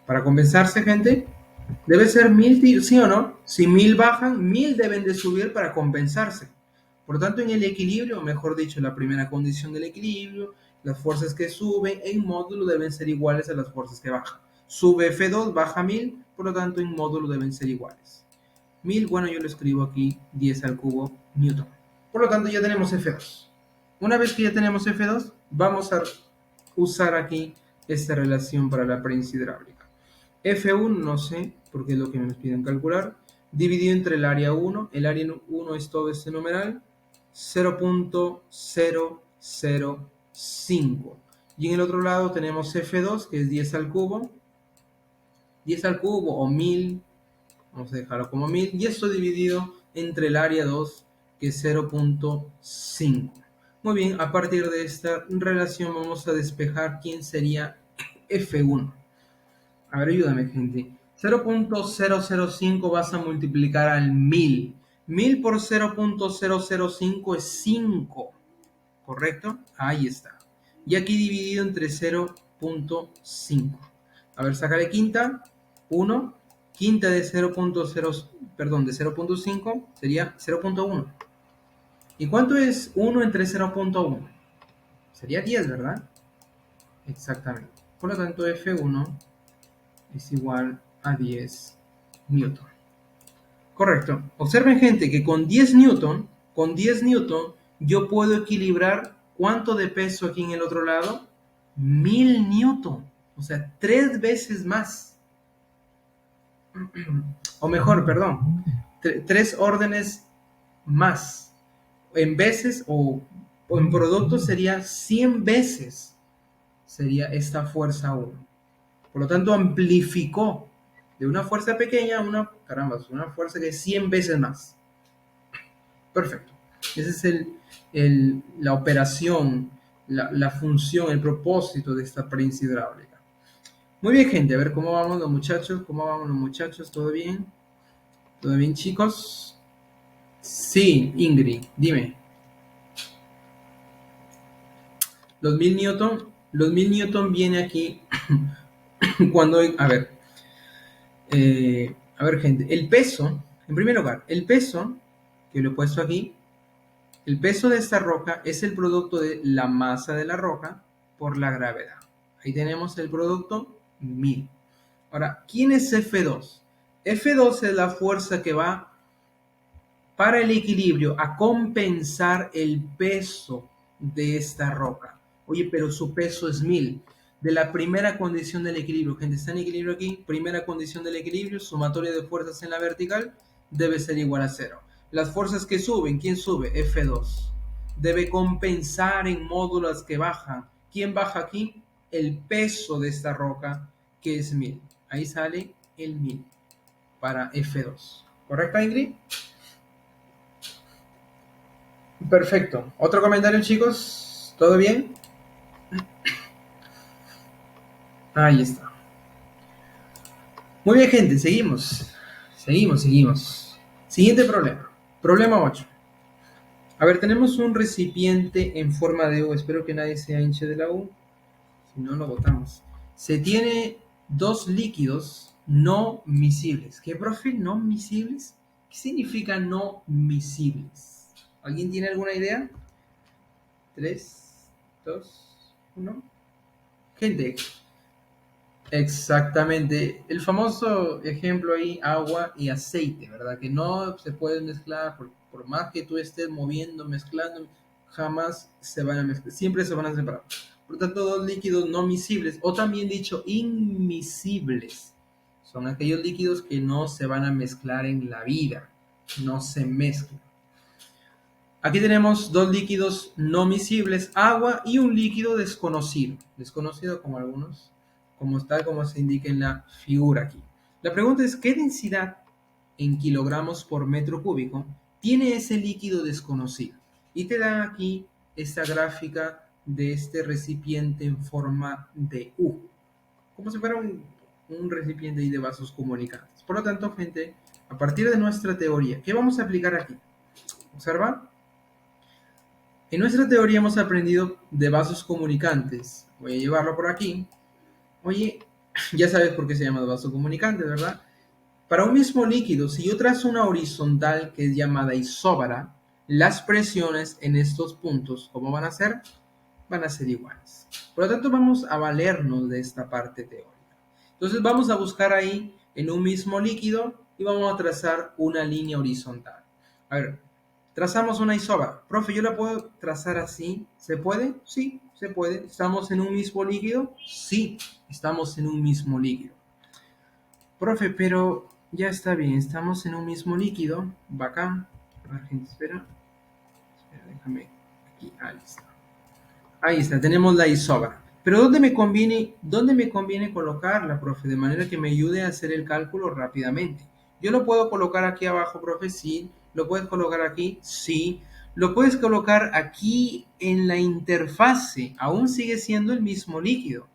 Para compensarse, gente, debe ser 1000, ¿sí o no? Si 1000 bajan, 1000 deben de subir para compensarse. Por lo tanto, en el equilibrio, mejor dicho, la primera condición del equilibrio, las fuerzas que suben en módulo deben ser iguales a las fuerzas que bajan. Sube F2, baja 1000, por lo tanto, en módulo deben ser iguales. 1000, bueno, yo lo escribo aquí, 10 al cubo newton. Por lo tanto, ya tenemos F2. Una vez que ya tenemos F2, vamos a usar aquí esta relación para la prensa hidráulica. F1 no sé, porque es lo que me piden calcular, dividido entre el área 1, el área 1 es todo este numeral, 0.005. Y en el otro lado tenemos F2, que es 10 al cubo, 10 al cubo o 1000, vamos a dejarlo como 1000, y esto dividido entre el área 2, que es 0.5. Muy bien, a partir de esta relación vamos a despejar quién sería F1. A ver, ayúdame, gente. 0.005 vas a multiplicar al 1000. 1000 por 0.005 es 5. ¿Correcto? Ahí está. Y aquí dividido entre 0.5. A ver, sácale quinta. 1. Quinta de 0.0, perdón, de 0.5 sería 0.1. ¿Y cuánto es 1 entre 0.1? Sería 10, ¿verdad? Exactamente. Por lo tanto, F1 es igual a 10 newton. Correcto. Observen, gente, que con 10 newton, yo puedo equilibrar ¿cuánto de peso aquí en el otro lado? 1000 newton. O sea, 3 veces más. O mejor, perdón, 3 órdenes más. En veces o en producto sería 100 veces sería esta fuerza 1. Por lo tanto, amplificó de una fuerza pequeña a una fuerza que es 100 veces más. Perfecto. Esa es la operación, la función, el propósito de esta prensa hidráulica. Muy bien, gente. A ver cómo vamos los muchachos. ¿Cómo vamos los muchachos? ¿Todo bien? ¿Todo bien, chicos? Sí, Ingrid, dime. Los 1000 newton viene aquí cuando, a ver, A ver, gente, el peso, en primer lugar, el peso, que lo he puesto aquí, el peso de esta roca es el producto de la masa de la roca por la gravedad. Ahí tenemos el producto 1000. Ahora, ¿quién es F2? F2 es la fuerza que va para el equilibrio a compensar el peso de esta roca. Oye, pero su peso es 1000. De la primera condición del equilibrio, gente, está en equilibrio aquí, primera condición del equilibrio, sumatoria de fuerzas en la vertical, debe ser igual a 0. Las fuerzas que suben, ¿quién sube? F2. Debe compensar en módulos que bajan. ¿Quién baja aquí? El peso de esta roca, que es 1000. Ahí sale el 1000 para F2. ¿Correcto, Ingrid? Perfecto. ¿Otro comentario, chicos? ¿Todo bien? Ahí está. Muy bien, gente. Seguimos. Seguimos. Siguiente problema. Problema 8. A ver, tenemos un recipiente en forma de U. Espero que nadie sea hincha de la U. Si no, lo botamos. Se tiene dos líquidos no miscibles. ¿Qué, profe? ¿No miscibles? ¿Qué significa no miscibles? ¿Alguien tiene alguna idea? 3, 2, 1. Gente, exactamente. El famoso ejemplo ahí, agua y aceite, ¿verdad? Que no se pueden mezclar, por más que tú estés moviendo, mezclando, jamás se van a mezclar, siempre se van a separar. Por lo tanto, dos líquidos no miscibles, o también dicho, inmiscibles, son aquellos líquidos que no se van a mezclar en la vida, no se mezclan. Aquí tenemos dos líquidos no miscibles, agua y un líquido desconocido. Desconocido como algunos, como está, como se indica en la figura aquí. La pregunta es, ¿qué densidad en kilogramos por metro cúbico tiene ese líquido desconocido? Y te da aquí esta gráfica de este recipiente en forma de U. Como si fuera un recipiente de vasos comunicantes. Por lo tanto, gente, a partir de nuestra teoría, ¿qué vamos a aplicar aquí? Observa. En nuestra teoría hemos aprendido de vasos comunicantes. Voy a llevarlo por aquí. Oye, ya sabes por qué se llama vaso comunicante, ¿verdad? Para un mismo líquido, si yo trazo una horizontal que es llamada isóbara, las presiones en estos puntos, ¿cómo van a ser? Van a ser iguales. Por lo tanto, vamos a valernos de esta parte teórica. Entonces, vamos a buscar ahí en un mismo líquido y vamos a trazar una línea horizontal. A ver, trazamos una isóbara. Profe, ¿yo la puedo trazar así? ¿Se puede? Sí, se puede. ¿Estamos en un mismo líquido? Sí, estamos en un mismo líquido. Profe, pero ya está bien, estamos en un mismo líquido. Bacán. A ver, gente, espera, déjame aquí. Ahí está. Ahí está, tenemos la isóbara. Pero dónde me conviene colocarla, profe? De manera que me ayude a hacer el cálculo rápidamente. Yo lo puedo colocar aquí abajo, profe, sí. ¿Lo puedes colocar aquí? Sí. Lo puedes colocar aquí en la interfase. Aún sigue siendo el mismo líquido.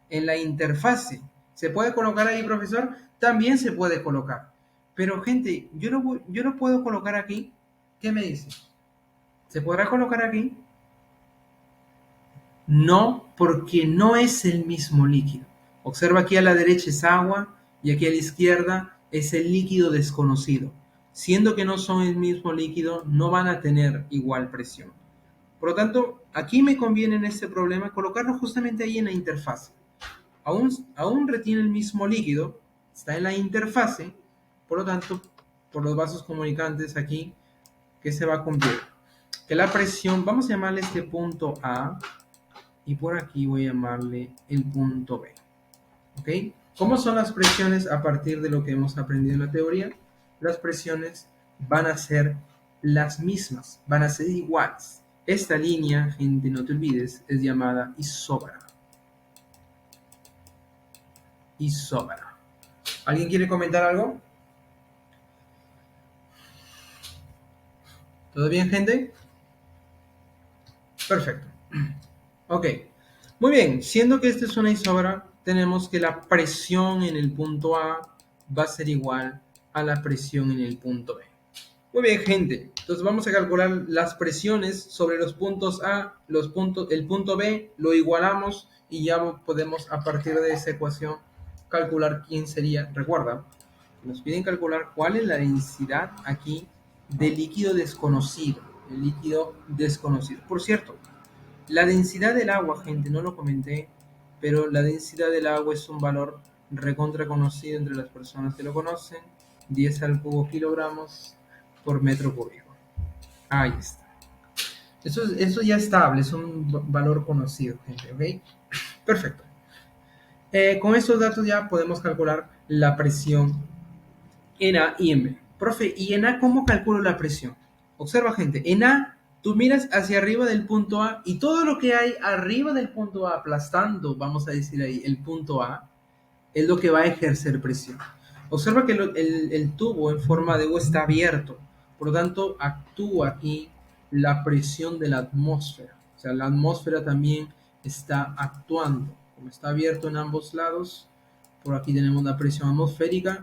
En la interfase. ¿Se puede colocar ahí, profesor? También se puede colocar. Pero, gente, yo lo puedo colocar aquí. ¿Qué me dice? ¿Se podrá colocar aquí? No, porque no es el mismo líquido. Observa, aquí a la derecha es agua y aquí a la izquierda es el líquido desconocido. Siendo que no son el mismo líquido, no van a tener igual presión. Por lo tanto, aquí me conviene en este problema colocarlo justamente ahí en la interfase. Aún retiene el mismo líquido, está en la interfase, por lo tanto, por los vasos comunicantes aquí, ¿qué se va a cumplir? Que la presión, vamos a llamarle este punto A, y por aquí voy a llamarle el punto B. ¿Ok? ¿Cómo son las presiones a partir de lo que hemos aprendido en la teoría? Las presiones van a ser las mismas, van a ser iguales. Esta línea, gente, no te olvides, es llamada isóbara. Isóbara. ¿Alguien quiere comentar algo? ¿Todo bien, gente? Perfecto. Ok. Muy bien, siendo que esta es una isóbara, tenemos que la presión en el punto A va a ser igual a la presión en el punto B. Muy bien, gente. Entonces vamos a calcular las presiones sobre los puntos A, el punto B, lo igualamos y ya podemos a partir de esa ecuación calcular quién sería, recuerda, Nos piden calcular cuál es la densidad aquí del líquido desconocido. El líquido desconocido. Por cierto, la densidad del agua, gente, no lo comenté, pero la densidad del agua es un valor recontra conocido entre las personas que lo conocen. 10 al cubo kilogramos por metro cúbico. Ahí está. Eso ya es estable, es un valor conocido, gente, ¿ok? Perfecto. Con estos datos ya podemos calcular la presión en A y en B. Profe, ¿y en A cómo calculo la presión? Observa, gente, en A tú miras hacia arriba del punto A y todo lo que hay arriba del punto A, aplastando, vamos a decir ahí, el punto A, es lo que va a ejercer presión. Observa que el tubo en forma de U está abierto, por lo tanto actúa aquí la presión de la atmósfera. O sea, la atmósfera también está actuando. Como está abierto en ambos lados, por aquí tenemos la presión atmosférica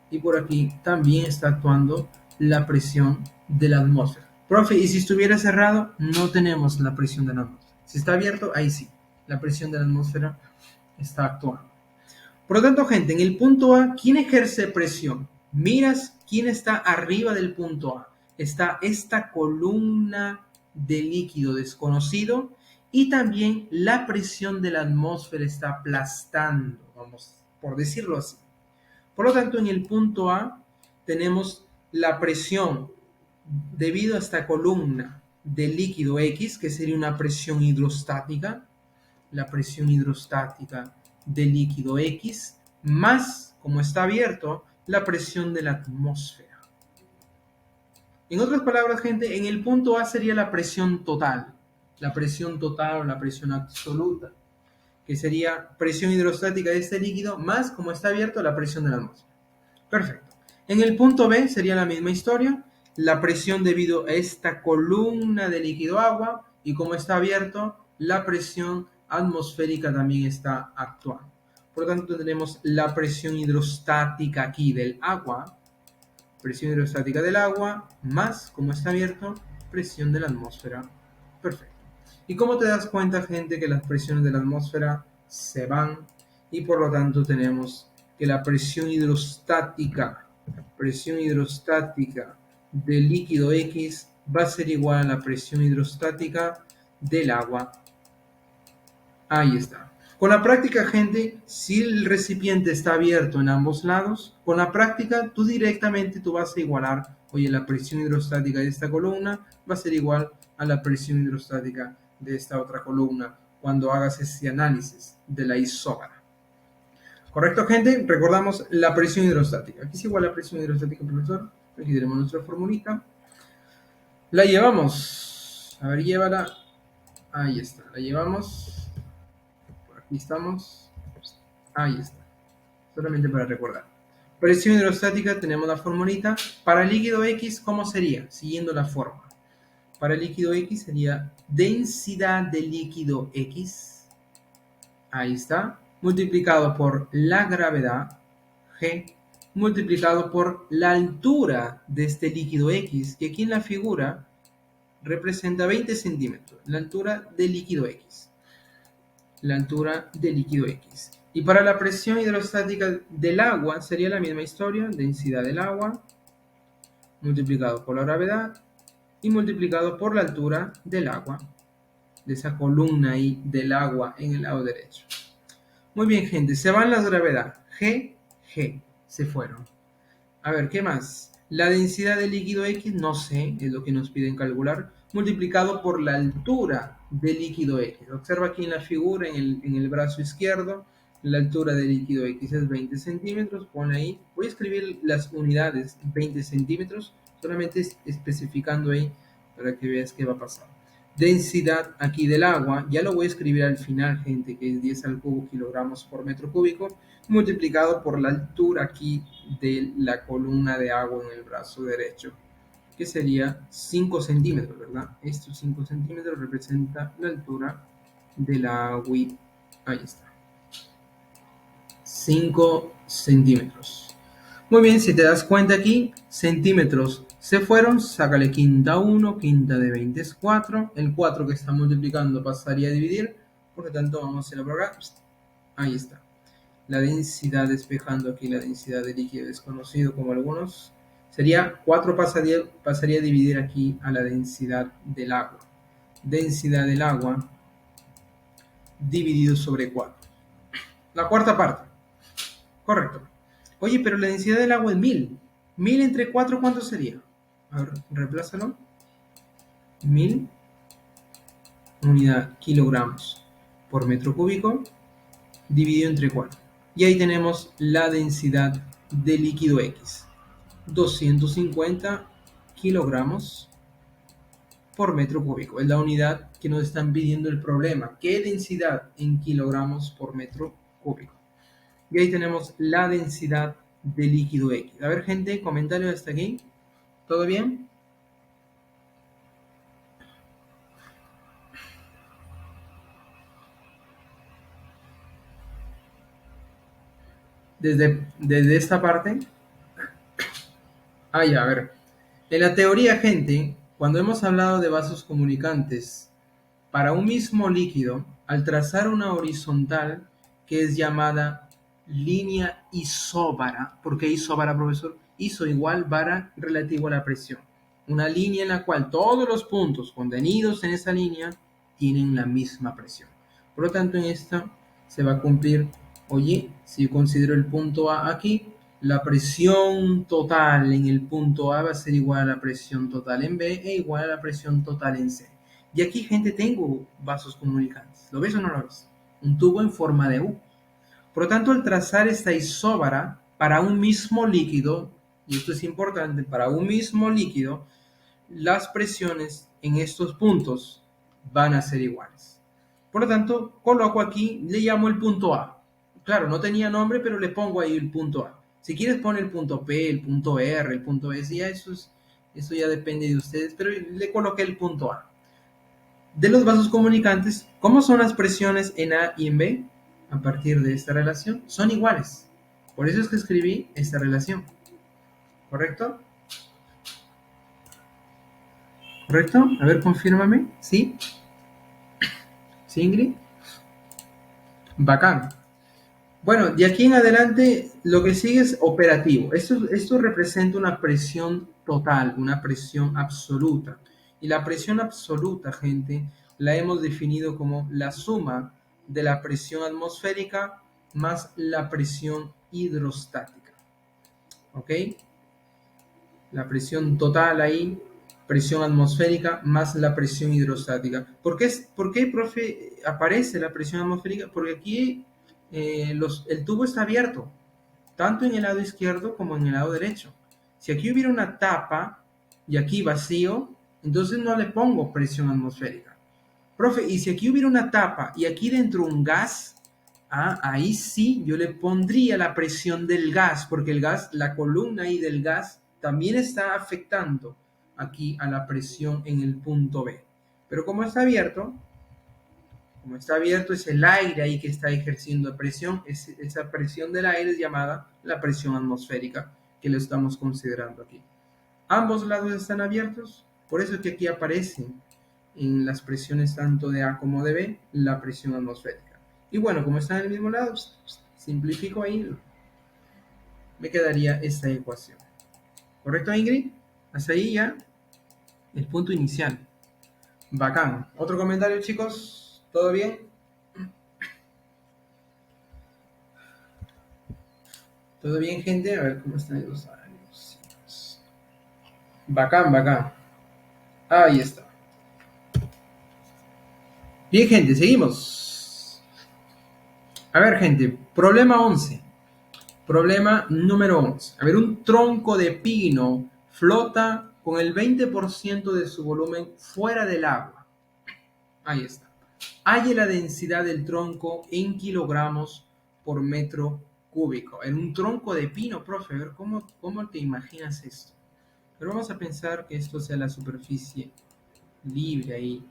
y por aquí también está actuando la presión de la atmósfera. Profe, ¿y si estuviera cerrado? No tenemos la presión de la atmósfera. Si está abierto, ahí sí, la presión de la atmósfera está actuando. Por lo tanto, gente, en el punto A, ¿quién ejerce presión? Miras quién está arriba del punto A. Está esta columna de líquido desconocido y también la presión de la atmósfera está aplastando, vamos, por decirlo así. Por lo tanto, en el punto A tenemos la presión debido a esta columna de líquido X, que sería una presión hidrostática, la presión hidrostática del líquido X, más, como está abierto, la presión de la atmósfera. En otras palabras, gente, en el punto A sería la presión total o la presión absoluta, que sería presión hidrostática de este líquido más, como está abierto, la presión de la atmósfera. Perfecto. En el punto B sería la misma historia, la presión debido a esta columna de líquido agua y como está abierto, la presión atmosférica también está actuando. Por lo tanto, tenemos la presión hidrostática aquí del agua, presión hidrostática del agua, más, como está abierto, presión de la atmósfera. Perfecto. ¿Y cómo te das cuenta, gente, que las presiones de la atmósfera se van y por lo tanto tenemos que la presión hidrostática del líquido X va a ser igual a la presión hidrostática del agua? Ahí está. Con la práctica, gente, si el recipiente está abierto en ambos lados, con la práctica tú directamente tú vas a igualar, oye, la presión hidrostática de esta columna va a ser igual a la presión hidrostática de esta otra columna cuando hagas ese análisis de la isóbara. ¿Correcto, gente? Recordamos la presión hidrostática. Aquí es igual a la presión hidrostática, profesor. Aquí tenemos nuestra formulita. La llevamos. A ver, llévala. Ahí está. La llevamos. Por aquí estamos. Ahí está. Solamente para recordar. Presión hidrostática, tenemos la formulita. Para el líquido X, ¿cómo sería? Siguiendo la forma. Para el líquido X sería densidad del líquido X. Ahí está. Multiplicado por la gravedad, G, multiplicado por la altura de este líquido X, que aquí en la figura representa 20 centímetros, la altura del líquido X. La altura del líquido X. Y para la presión hidrostática del agua sería la misma historia, densidad del agua, multiplicado por la gravedad y multiplicado por la altura del agua, de esa columna ahí del agua en el lado derecho. Muy bien, gente, se van las gravedades. G, se fueron. A ver, ¿qué más? La densidad del líquido X, no sé, es lo que nos piden calcular, multiplicado por la altura del líquido X. Observa aquí en la figura, en el brazo izquierdo, la altura del líquido X es 20 centímetros. Pon ahí, voy a escribir las unidades, 20 centímetros, solamente especificando ahí para que veas qué va a pasar. Densidad aquí del agua, ya lo voy a escribir al final, gente, que es 10 al cubo kilogramos por metro cúbico, multiplicado por la altura aquí de la columna de agua en el brazo derecho, que sería 5 centímetros, ¿verdad? Estos 5 centímetros representa la altura del agua. Ahí está. 5 centímetros. Muy bien, si te das cuenta aquí, centímetros se fueron, sácale quinta 1, quinta de 20 es 4, el 4 que está multiplicando pasaría a dividir, por lo tanto vamos a hacerlo por acá, ahí está. la densidad, despejando aquí la densidad de líquido desconocido como algunos, sería 4 pasaría a dividir aquí a la densidad del agua. Densidad del agua dividido sobre 4. La cuarta parte. Correcto. Oye, pero la densidad del agua es 1000. 1000 entre 4, ¿cuánto sería? A ver, reemplázalo. 1000 unidad kilogramos por metro cúbico dividido entre 4. Y ahí tenemos la densidad de líquido X. 250 kilogramos por metro cúbico. Es la unidad que nos están pidiendo el problema. ¿Qué densidad en kilogramos por metro cúbico? Y ahí tenemos la densidad de líquido X. A ver, gente, comentarios hasta aquí. ¿Todo bien? Desde esta parte. Ah, ya, a ver. En la teoría, gente, cuando hemos hablado de vasos comunicantes, para un mismo líquido, al trazar una horizontal que es llamada línea isóbara, ¿por qué isóbara, profesor? Iso igual vara relativo a la presión. Una línea en la cual todos los puntos contenidos en esa línea tienen la misma presión. Por lo tanto, en esta se va a cumplir, oye, si yo considero el punto A aquí, la presión total en el punto A va a ser igual a la presión total en B e igual a la presión total en C. Y aquí, gente, tengo vasos comunicantes. ¿Lo ves o no lo ves? Un tubo en forma de U. Por lo tanto, al trazar esta isóbara para un mismo líquido, y esto es importante, para un mismo líquido, las presiones en estos puntos van a ser iguales. Por lo tanto, coloco aquí, le llamo el punto A. Claro, no tenía nombre, pero le pongo ahí el punto A. Si quieres poner el punto P, el punto R, el punto S, ya eso ya depende de ustedes, pero le coloqué el punto A. De los vasos comunicantes, ¿cómo son las presiones en A y en B? A partir de esta relación, son iguales. Por eso es que escribí esta relación. ¿Correcto? ¿Correcto? A ver, confírmame. ¿Sí? ¿Sí, Ingrid? Bacán. Bueno, de aquí en adelante lo que sigue es operativo. Esto representa una presión total, una presión absoluta. Y la presión absoluta, gente, la hemos definido como la suma de la presión atmosférica más la presión hidrostática. ¿Ok? La presión total ahí, presión atmosférica más la presión hidrostática. ¿Por qué, profe, aparece la presión atmosférica? Porque aquí el tubo está abierto, tanto en el lado izquierdo como en el lado derecho. Si aquí hubiera una tapa y aquí vacío, entonces no le pongo presión atmosférica. Profe, y si aquí hubiera una tapa y aquí dentro un gas, ahí sí yo le pondría la presión del gas, porque el gas, la columna ahí del gas, también está afectando aquí a la presión en el punto B. Pero como está abierto es el aire ahí que está ejerciendo presión, esa presión del aire es llamada la presión atmosférica, que lo estamos considerando aquí. Ambos lados están abiertos, por eso es que aquí aparecen en las presiones tanto de A como de B la presión atmosférica. Y bueno, como están en el mismo lado, simplifico ahí, me quedaría esta ecuación. ¿Correcto, Ingrid? Hasta ahí ya el punto inicial. Bacán. ¿Otro comentario, chicos? ¿Todo bien? ¿Todo bien, gente? A ver cómo están los horarios. Bacán, bacán. Ahí está. Bien, gente, seguimos. A ver, gente, problema 11. Problema número 11. A ver, un tronco de pino flota con el 20% de su volumen fuera del agua. Ahí está. Halle la densidad del tronco en kilogramos por metro cúbico. En un tronco de pino, profe, a ver, ¿cómo te imaginas esto? Pero vamos a pensar que esto sea la superficie libre ahí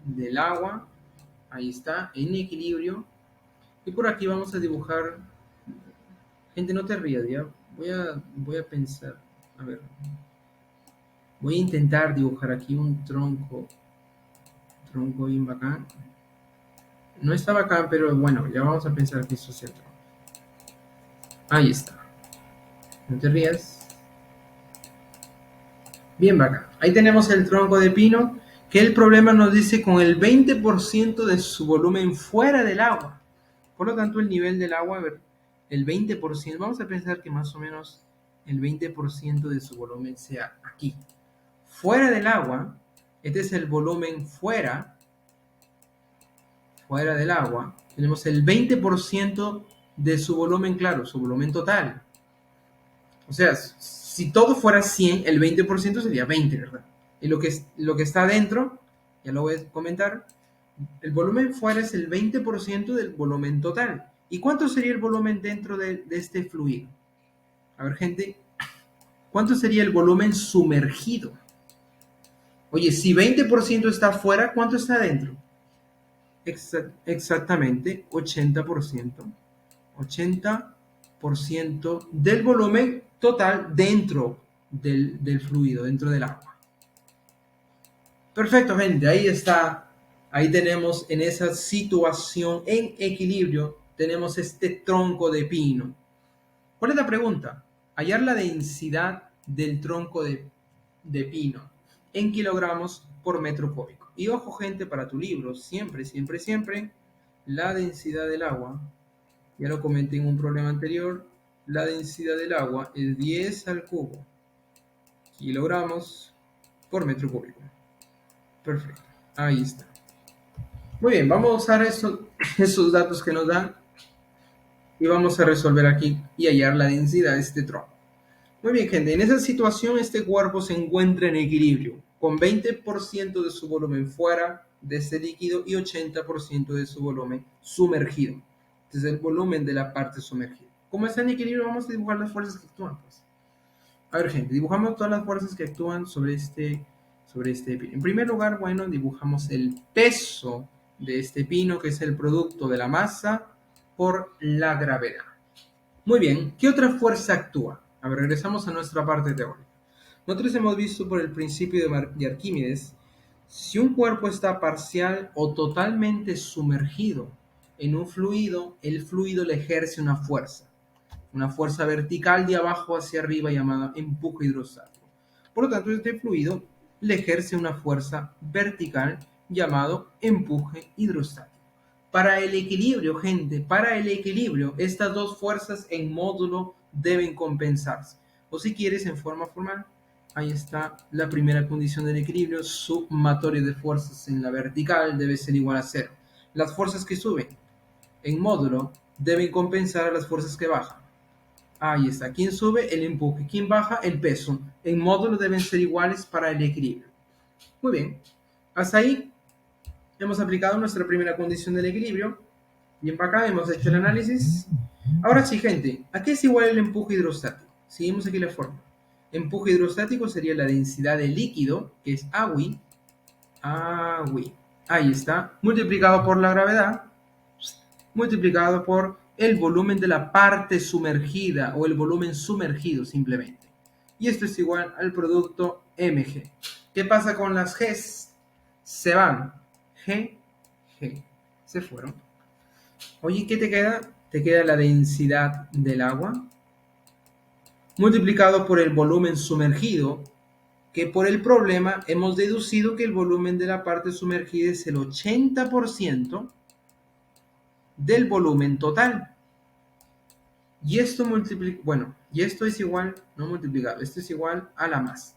del agua. Ahí está, en equilibrio. Y por aquí vamos a dibujar. Gente, no te rías, ¿ya? Voy a pensar. A ver, voy a intentar dibujar aquí un tronco bien bacán. No estaba acá, pero bueno, ya vamos a pensar que esto es el tronco. Ahí está. No te rías. Bien, bacán. Ahí tenemos el tronco de pino, que el problema nos dice con el 20% de su volumen fuera del agua. Por lo tanto, el nivel del agua, a ver, el 20%, vamos a pensar que más o menos el 20% de su volumen sea aquí. Fuera del agua, este es el volumen fuera del agua, tenemos el 20% de su volumen, claro, su volumen total. O sea, si todo fuera 100, el 20% sería 20, ¿verdad? Y lo que está adentro, ya lo voy a comentar, el volumen fuera es el 20% del volumen total. ¿Y cuánto sería el volumen dentro de este fluido? A ver, gente, ¿cuánto sería el volumen sumergido? Oye, si 20% está afuera, ¿cuánto está adentro? Exactamente 80%. 80% del volumen total dentro del fluido, dentro del agua. Perfecto, gente, ahí está. Ahí tenemos en esa situación en equilibrio, tenemos este tronco de pino. ¿Cuál es la pregunta? Hallar la densidad del tronco de pino en kilogramos por metro cúbico. Y ojo, gente, para tu libro, siempre, siempre, siempre, la densidad del agua, ya lo comenté en un problema anterior, la densidad del agua es 10 al cubo kilogramos por metro cúbico. Perfecto, ahí está. Muy bien, vamos a usar esos datos que nos dan y vamos a resolver aquí y hallar la densidad de este tronco. Muy bien, gente, en esa situación este cuerpo se encuentra en equilibrio, con 20% de su volumen fuera de este líquido y 80% de su volumen sumergido. Este es el volumen de la parte sumergida. Como está en equilibrio, vamos a dibujar las fuerzas que actúan. Pues. A ver, gente, dibujamos todas las fuerzas que actúan sobre este pino. En primer lugar, bueno, dibujamos el peso de este pino, que es el producto de la masa por la gravedad. Muy bien, ¿qué otra fuerza actúa? A ver, regresamos a nuestra parte teórica. Nosotros hemos visto por el principio de Arquímedes, si un cuerpo está parcial o totalmente sumergido en un fluido, el fluido le ejerce una fuerza vertical de abajo hacia arriba llamada empuje hidrostático. Por lo tanto, este fluido le ejerce una fuerza vertical llamado empuje hidrostático. Para el equilibrio, gente, para el equilibrio, estas dos fuerzas en módulo deben compensarse. O si quieres, en forma formal, ahí está la primera condición del equilibrio, sumatorio de fuerzas en la vertical debe ser igual a cero. Las fuerzas que suben en módulo deben compensar a las fuerzas que bajan. Ahí está. ¿Quién sube? El empuje. ¿Quién baja? El peso. En módulo deben ser iguales para el equilibrio. Muy bien. Hasta ahí hemos aplicado nuestra primera condición del equilibrio. Bien, para acá hemos hecho el análisis. Ahora sí, gente, ¿a qué es igual el empuje hidrostático? Seguimos aquí la fórmula. Empuje hidrostático sería la densidad del líquido, que es agui. Ahí está. Multiplicado por la gravedad. Multiplicado por el volumen de la parte sumergida o el volumen sumergido simplemente. Y esto es igual al producto mg. ¿Qué pasa con las g's? Se van. G, G. Se fueron. Oye, ¿qué te queda? Te queda la densidad del agua multiplicado por el volumen sumergido, que por el problema hemos deducido que el volumen de la parte sumergida es el 80% del volumen total. Y esto y esto es igual, no multiplicado, esto es igual a la masa.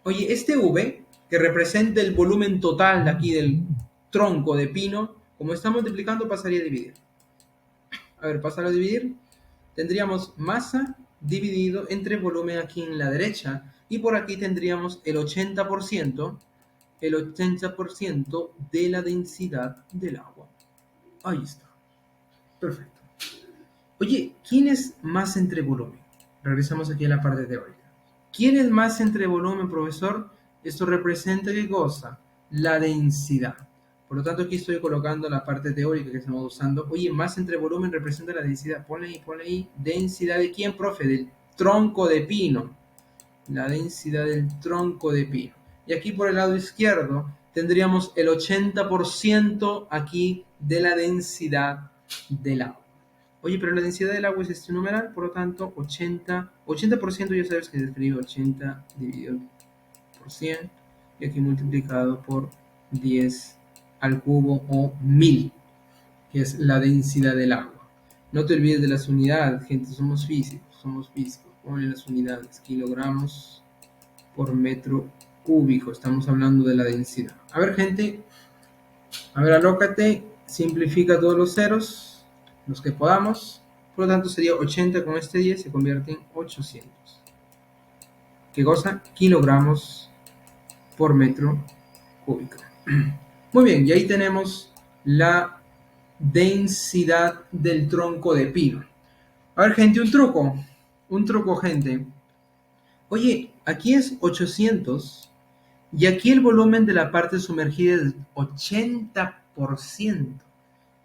Oye, este V, que representa el volumen total de aquí del tronco de pino, como está multiplicando, pasaría a dividir. A ver, pasar a dividir. Tendríamos masa dividido entre volumen aquí en la derecha, y por aquí tendríamos el 80% de la densidad del agua. Ahí está. Perfecto. Oye, ¿quién es masa entre volumen? Regresamos aquí a la parte teórica. ¿Quién es masa entre volumen, profesor? Esto representa ¿qué cosa? La densidad. Por lo tanto, aquí estoy colocando la parte teórica que estamos usando. Oye, masa entre volumen representa la densidad. Ponle ahí. ¿Densidad de quién, profe? Del tronco de pino. La densidad del tronco de pino. Y aquí por el lado izquierdo tendríamos el 80% aquí de la densidad del agua. Oye, pero la densidad del agua es este numeral, por lo tanto, 80% ya sabes que se escribe 80 dividido por 100 y aquí multiplicado por 10 al cubo o 1000, que es la densidad del agua. No te olvides de las unidades, gente, somos físicos. Ponle las unidades, kilogramos por metro cúbico. Estamos hablando de la densidad. A ver, gente, a ver, alócate, simplifica todos los ceros, los que podamos. Por lo tanto, sería 80 con este 10, se convierte en 800. ¿Qué cosa? Kilogramos por metro cúbico. Muy bien, y ahí tenemos la densidad del tronco de pino. A ver, gente, un truco, gente. Oye, aquí es 800 y aquí el volumen de la parte sumergida es 80%.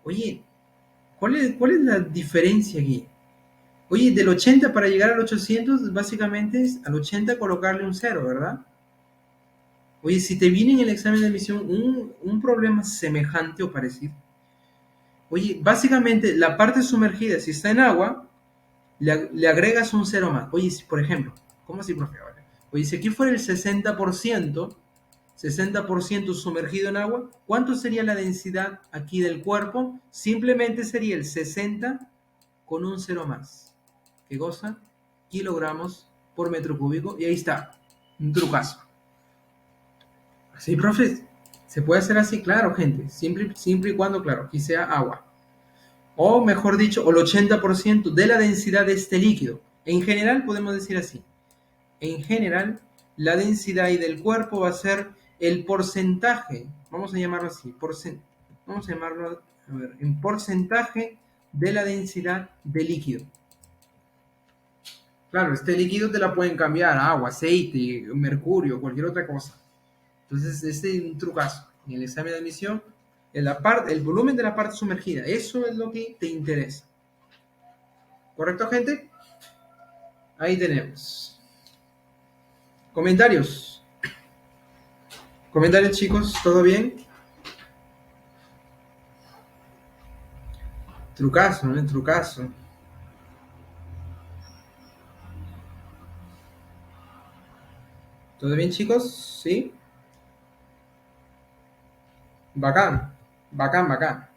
Oye, ¿cuál es la diferencia aquí? Oye, del 80 para llegar al 800, básicamente es al 80 colocarle un 0, ¿verdad? Oye, si te viene en el examen de admisión un problema semejante o parecido, oye, básicamente la parte sumergida, si está en agua, le agregas un 0 más. Oye, si, por ejemplo, ¿cómo así, profe? Oye, si aquí fuera el 60% sumergido en agua, ¿cuánto sería la densidad aquí del cuerpo? Simplemente sería el 60 con un 0 más. ¿Qué cosa? Kilogramos por metro cúbico. Y ahí está, un trucazo. Sí, profe, se puede hacer así, claro, gente, siempre y cuando, claro, aquí sea agua. O mejor dicho, el 80% de la densidad de este líquido. En general, podemos decir así. En general, la densidad del cuerpo va a ser el porcentaje, vamos a llamarlo así, vamos a llamarlo, a ver, en porcentaje de la densidad de líquido. Claro, este líquido te la pueden cambiar a agua, aceite, mercurio, cualquier otra cosa. Entonces, este es un trucazo. En el examen de admisión, el volumen de la parte sumergida, eso es lo que te interesa. ¿Correcto, gente? Ahí tenemos. Comentarios. Comentarios, chicos, ¿todo bien? Trucazo, ¿no? Trucazo. ¿Todo bien, chicos? ¿Sí? Bacán, bacán.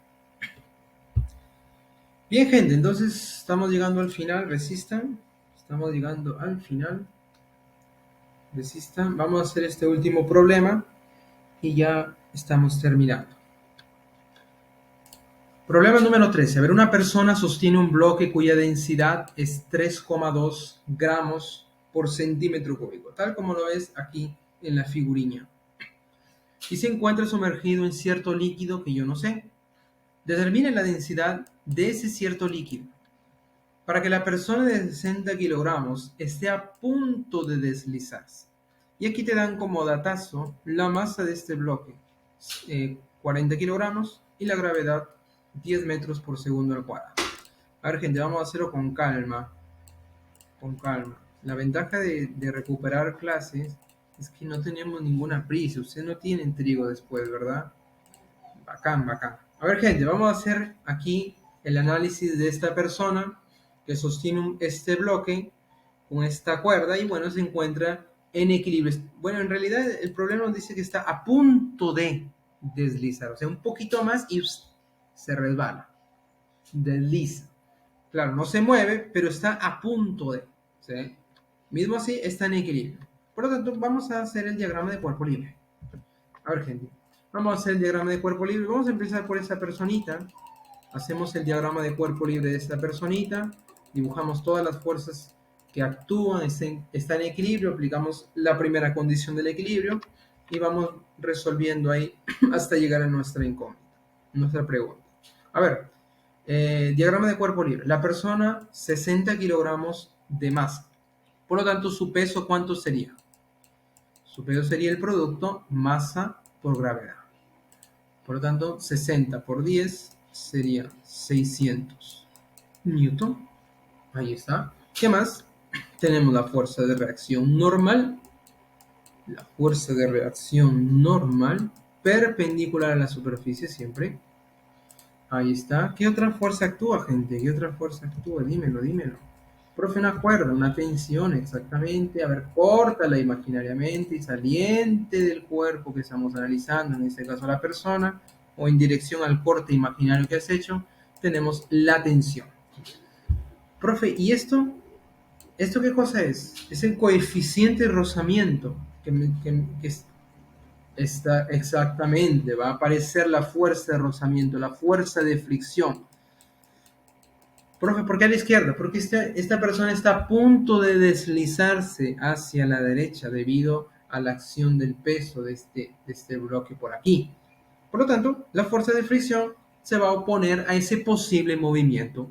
Bien, gente, entonces estamos llegando al final, resistan. Estamos llegando al final. Resistan. Vamos a hacer este último problema y ya estamos terminando. Problema número 13. A ver, una persona sostiene un bloque cuya densidad es 3,2 gramos por centímetro cúbico, tal como lo ves aquí en la figurina. Y se encuentra sumergido en cierto líquido que yo no sé. Determine la densidad de ese cierto líquido. Para que la persona de 60 kilogramos esté a punto de deslizarse. Y aquí te dan como datazo la masa de este bloque, 40 kilogramos, y la gravedad 10 metros por segundo al cuadrado. A ver, gente, vamos a hacerlo con calma. Con calma. La ventaja de recuperar clases es que no tenemos ninguna prisa. Usted no tiene trigo después, ¿verdad? Bacán. A ver, gente, vamos a hacer aquí el análisis de esta persona que sostiene este bloque con esta cuerda y bueno, se encuentra en equilibrio. Bueno, en realidad el problema nos dice que está a punto de deslizar, o sea, un poquito más y se resbala, desliza. Claro, no se mueve, pero está a punto de, ¿sí? Mismo así, está en equilibrio. Por lo tanto, vamos a hacer el diagrama de cuerpo libre. A ver, gente, vamos a hacer el diagrama de cuerpo libre. Vamos a empezar por esa personita. Hacemos el diagrama de cuerpo libre de esta personita. Dibujamos todas las fuerzas que actúan, están en equilibrio. Aplicamos la primera condición del equilibrio y vamos resolviendo ahí hasta llegar a nuestra incógnita, nuestra pregunta. A ver, diagrama de cuerpo libre. La persona, 60 kilogramos de masa. Por lo tanto, su peso, ¿cuánto sería? Su peso sería el producto masa por gravedad. Por lo tanto, 60 por 10 sería 600 newton. Ahí está. ¿Qué más? Tenemos la fuerza de reacción normal. La fuerza de reacción normal, perpendicular a la superficie siempre. Ahí está. ¿Qué otra fuerza actúa, gente? ¿Qué otra fuerza actúa? Dímelo, dímelo. Profe, una cuerda, una tensión, exactamente. A ver, córtala imaginariamente y saliente del cuerpo que estamos analizando, en este caso la persona, o en dirección al corte imaginario que has hecho, tenemos la tensión. Profe, ¿y esto? ¿Esto qué cosa es? Es el coeficiente de rozamiento está exactamente, va a aparecer la fuerza de rozamiento, la fuerza de fricción. Profe, ¿por qué a la izquierda? Porque esta persona está a punto de deslizarse hacia la derecha debido a la acción del peso de este bloque por aquí. Por lo tanto, la fuerza de fricción se va a oponer a ese posible movimiento.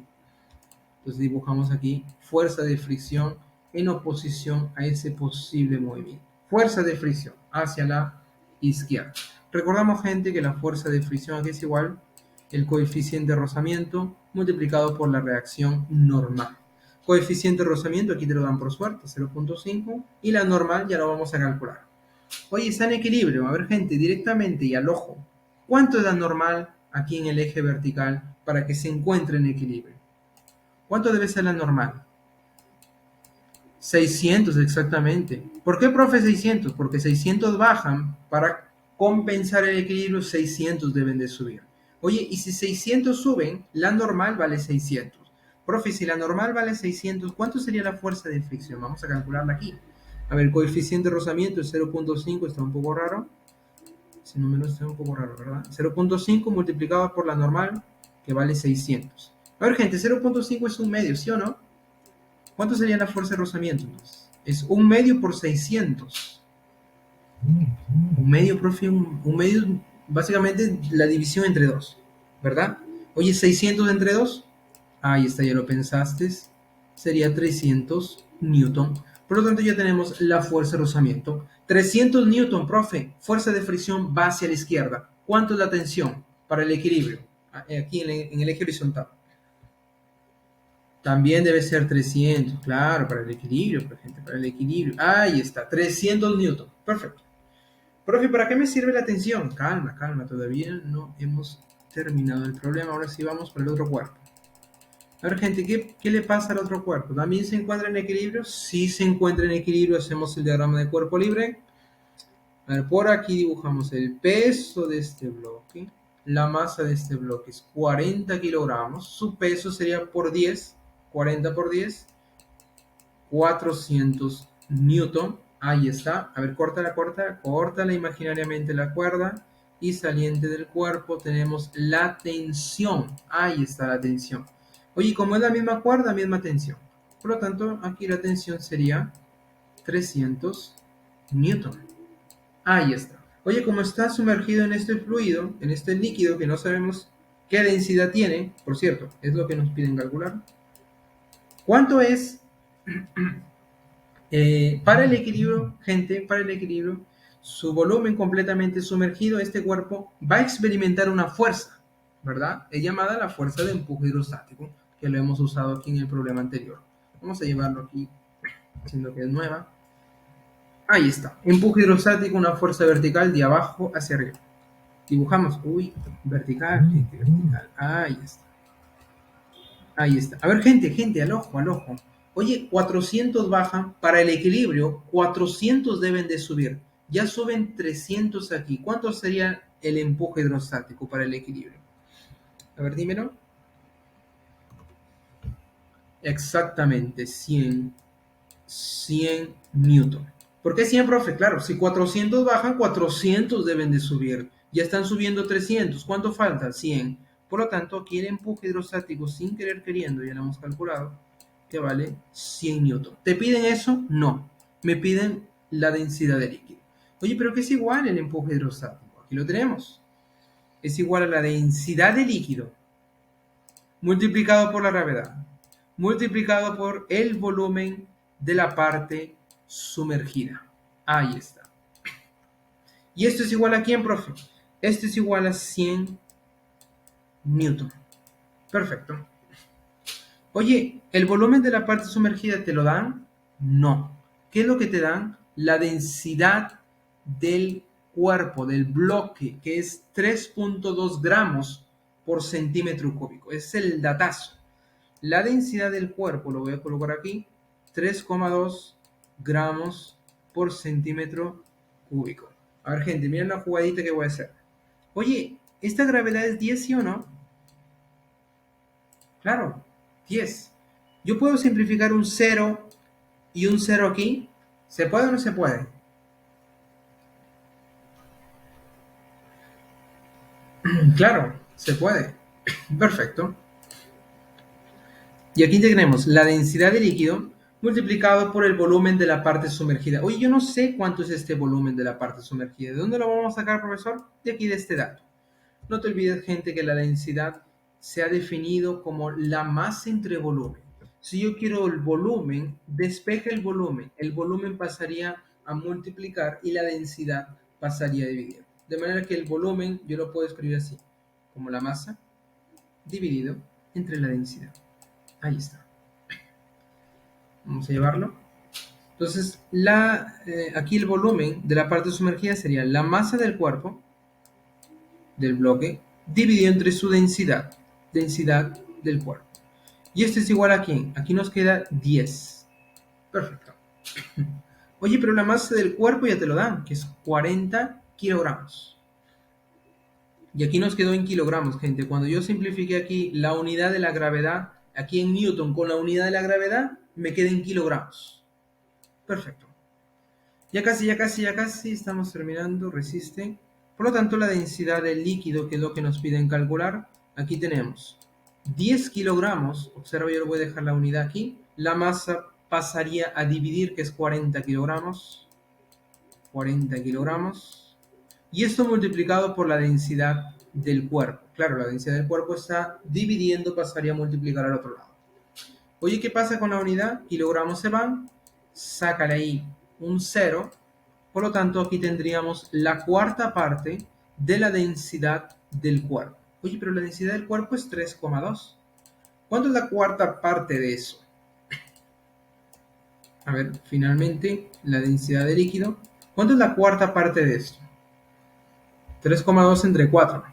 Entonces dibujamos aquí fuerza de fricción en oposición a ese posible movimiento. Fuerza de fricción hacia la izquierda. Recordamos, gente, que la fuerza de fricción aquí es igual el coeficiente de rozamiento multiplicado por la reacción normal. Coeficiente de rozamiento, aquí te lo dan por suerte, 0.5, y la normal ya lo vamos a calcular. Oye, está en equilibrio. A ver, gente, directamente y al ojo. ¿Cuánto es la normal aquí en el eje vertical para que se encuentre en equilibrio? ¿Cuánto debe ser la normal? 600 exactamente. ¿Por qué, profe, 600? Porque 600 bajan para compensar el equilibrio, 600 deben de subir. Oye, y si 600 suben, la normal vale 600. Profe, si la normal vale 600, ¿cuánto sería la fuerza de fricción? Vamos a calcularla aquí. A ver, el coeficiente de rozamiento es 0.5, está un poco raro. Ese número está un poco raro, ¿verdad? 0.5 multiplicado por la normal, que vale 600. A ver, gente, 0.5 es un medio, ¿sí o no? ¿Cuánto sería la fuerza de rozamiento? Es un medio por 600. Un medio, profe, un medio, básicamente la división entre 2, ¿verdad? Oye, 600 entre 2, ahí está, ya lo pensaste, sería 300 newton. Por lo tanto, ya tenemos la fuerza de rozamiento. 300 newton, profe, fuerza de fricción va hacia la izquierda. ¿Cuánto es la tensión para el equilibrio? Aquí en el eje horizontal. También debe ser 300, claro, para el equilibrio, por ejemplo, para el equilibrio. Ahí está, 300 newton. Perfecto. Profe, ¿para qué me sirve la tensión? Calma, calma, todavía no hemos terminado el problema. Ahora sí vamos para el otro cuerpo. A ver, gente, ¿qué le pasa al otro cuerpo? ¿También se encuentra en equilibrio? Sí se encuentra en equilibrio. Hacemos el diagrama de cuerpo libre. A ver, por aquí dibujamos el peso de este bloque. La masa de este bloque es 40 kilogramos. Su peso sería por 10. 40 por 10. 400 newton. Ahí está. A ver, córtala imaginariamente la cuerda. Y saliente del cuerpo tenemos la tensión. Ahí está la tensión. Oye, como es la misma cuerda, misma tensión. Por lo tanto, aquí la tensión sería 300 newton. Ahí está. Oye, como está sumergido en este fluido, en este líquido que no sabemos qué densidad tiene, por cierto, es lo que nos piden calcular. ¿Cuánto es para el equilibrio, gente, para el equilibrio, su volumen completamente sumergido, este cuerpo va a experimentar una fuerza, ¿verdad? Es llamada la fuerza de empuje hidrostático, que lo hemos usado aquí en el problema anterior. Vamos a llevarlo aquí, siendo que es nueva. Ahí está. Empuje hidrostático, una fuerza vertical de abajo hacia arriba. Dibujamos, uy, vertical, gente, vertical. Ahí está. Ahí está. A ver, gente, al ojo, al ojo. Oye, 400 bajan, para el equilibrio, 400 deben de subir. Ya suben 300 aquí. ¿Cuánto sería el empuje hidrostático para el equilibrio? A ver, dímelo. Exactamente, 100 newton. ¿Por qué 100, profe? Claro, si 400 bajan, 400 deben de subir. Ya están subiendo 300. ¿Cuánto falta? 100. Por lo tanto, aquí el empuje hidrostático, sin querer queriendo, ya lo hemos calculado, que vale 100 newton. ¿Te piden eso? No. Me piden la densidad de líquido. Oye, pero ¿qué es igual el empuje hidrostático? Aquí lo tenemos. Es igual a la densidad de líquido multiplicado por la gravedad, multiplicado por el volumen de la parte sumergida. Ahí está. ¿Y esto es igual a quién, profe? Esto es igual a 100 newton. Perfecto. Oye, ¿el volumen de la parte sumergida te lo dan? No. ¿Qué es lo que te dan? La densidad del cuerpo, del bloque, que es 3.2 gramos por centímetro cúbico. Ese es el datazo. La densidad del cuerpo, lo voy a colocar aquí, 3,2 gramos por centímetro cúbico. A ver, gente, miren la jugadita que voy a hacer. Oye, ¿esta gravedad es 10, sí o no? Claro, 10. Yo puedo simplificar un 0 y un 0 aquí. ¿Se puede o no se puede? Claro, se puede. Perfecto. Y aquí tenemos la densidad de líquido multiplicado por el volumen de la parte sumergida. Oye, yo no sé cuánto es este volumen de la parte sumergida. ¿De dónde lo vamos a sacar, profesor? De aquí, de este dato. No te olvides, gente, que la densidad se ha definido como la masa entre volumen. Si yo quiero el volumen, despeje el volumen pasaría a multiplicar y la densidad pasaría a dividir. De manera que el volumen yo lo puedo escribir así, como la masa dividido entre la densidad. Ahí está. Vamos a llevarlo. Entonces, aquí el volumen de la parte sumergida sería la masa del cuerpo, del bloque, dividido entre su densidad del cuerpo. Y esto es igual a ¿quién? Aquí nos queda 10. Perfecto. Oye, pero la masa del cuerpo ya te lo dan, que es 40 kilogramos. Y aquí nos quedó en kilogramos, gente. Cuando yo simplifique aquí la unidad de la gravedad, aquí en Newton con la unidad de la gravedad, me queda en kilogramos. Perfecto. Ya casi, ya casi, ya casi estamos terminando. Resiste. Por lo tanto, la densidad del líquido, que es lo que nos piden calcular, aquí tenemos 10 kilogramos. Observa, yo le voy a dejar la unidad aquí. La masa pasaría a dividir, que es 40 kilogramos. 40 kilogramos. Y esto multiplicado por la densidad del cuerpo. Claro, la densidad del cuerpo está dividiendo, pasaría a multiplicar al otro lado. Oye, ¿qué pasa con la unidad? Kilogramos se van, sácale ahí un 0. Por lo tanto, aquí tendríamos la cuarta parte de la densidad del cuerpo. Oye, pero la densidad del cuerpo es 3,2. ¿Cuánto es la cuarta parte de eso? A ver, finalmente, la densidad de líquido. ¿Cuánto es la cuarta parte de esto? 3,2 entre 4.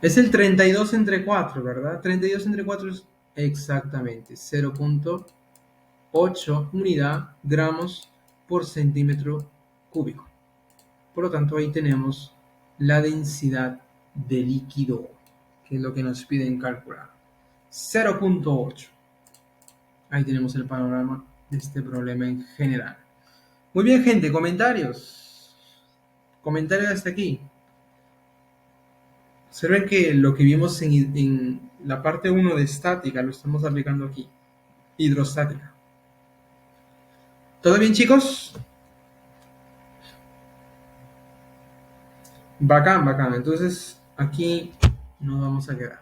Es el 32 entre 4, ¿verdad? 32 entre 4 es exactamente 0,8 unidad gramos por centímetro cúbico. Por lo tanto, ahí tenemos la densidad de líquido, que es lo que nos piden calcular. 0,8. Ahí tenemos el panorama de este problema en general. Muy bien, gente, comentarios. Comentarios hasta aquí. Observen que lo que vimos en la parte 1 de estática lo estamos aplicando aquí. Hidrostática. ¿Todo bien, chicos? Bacán, bacán. Entonces, aquí nos vamos a quedar.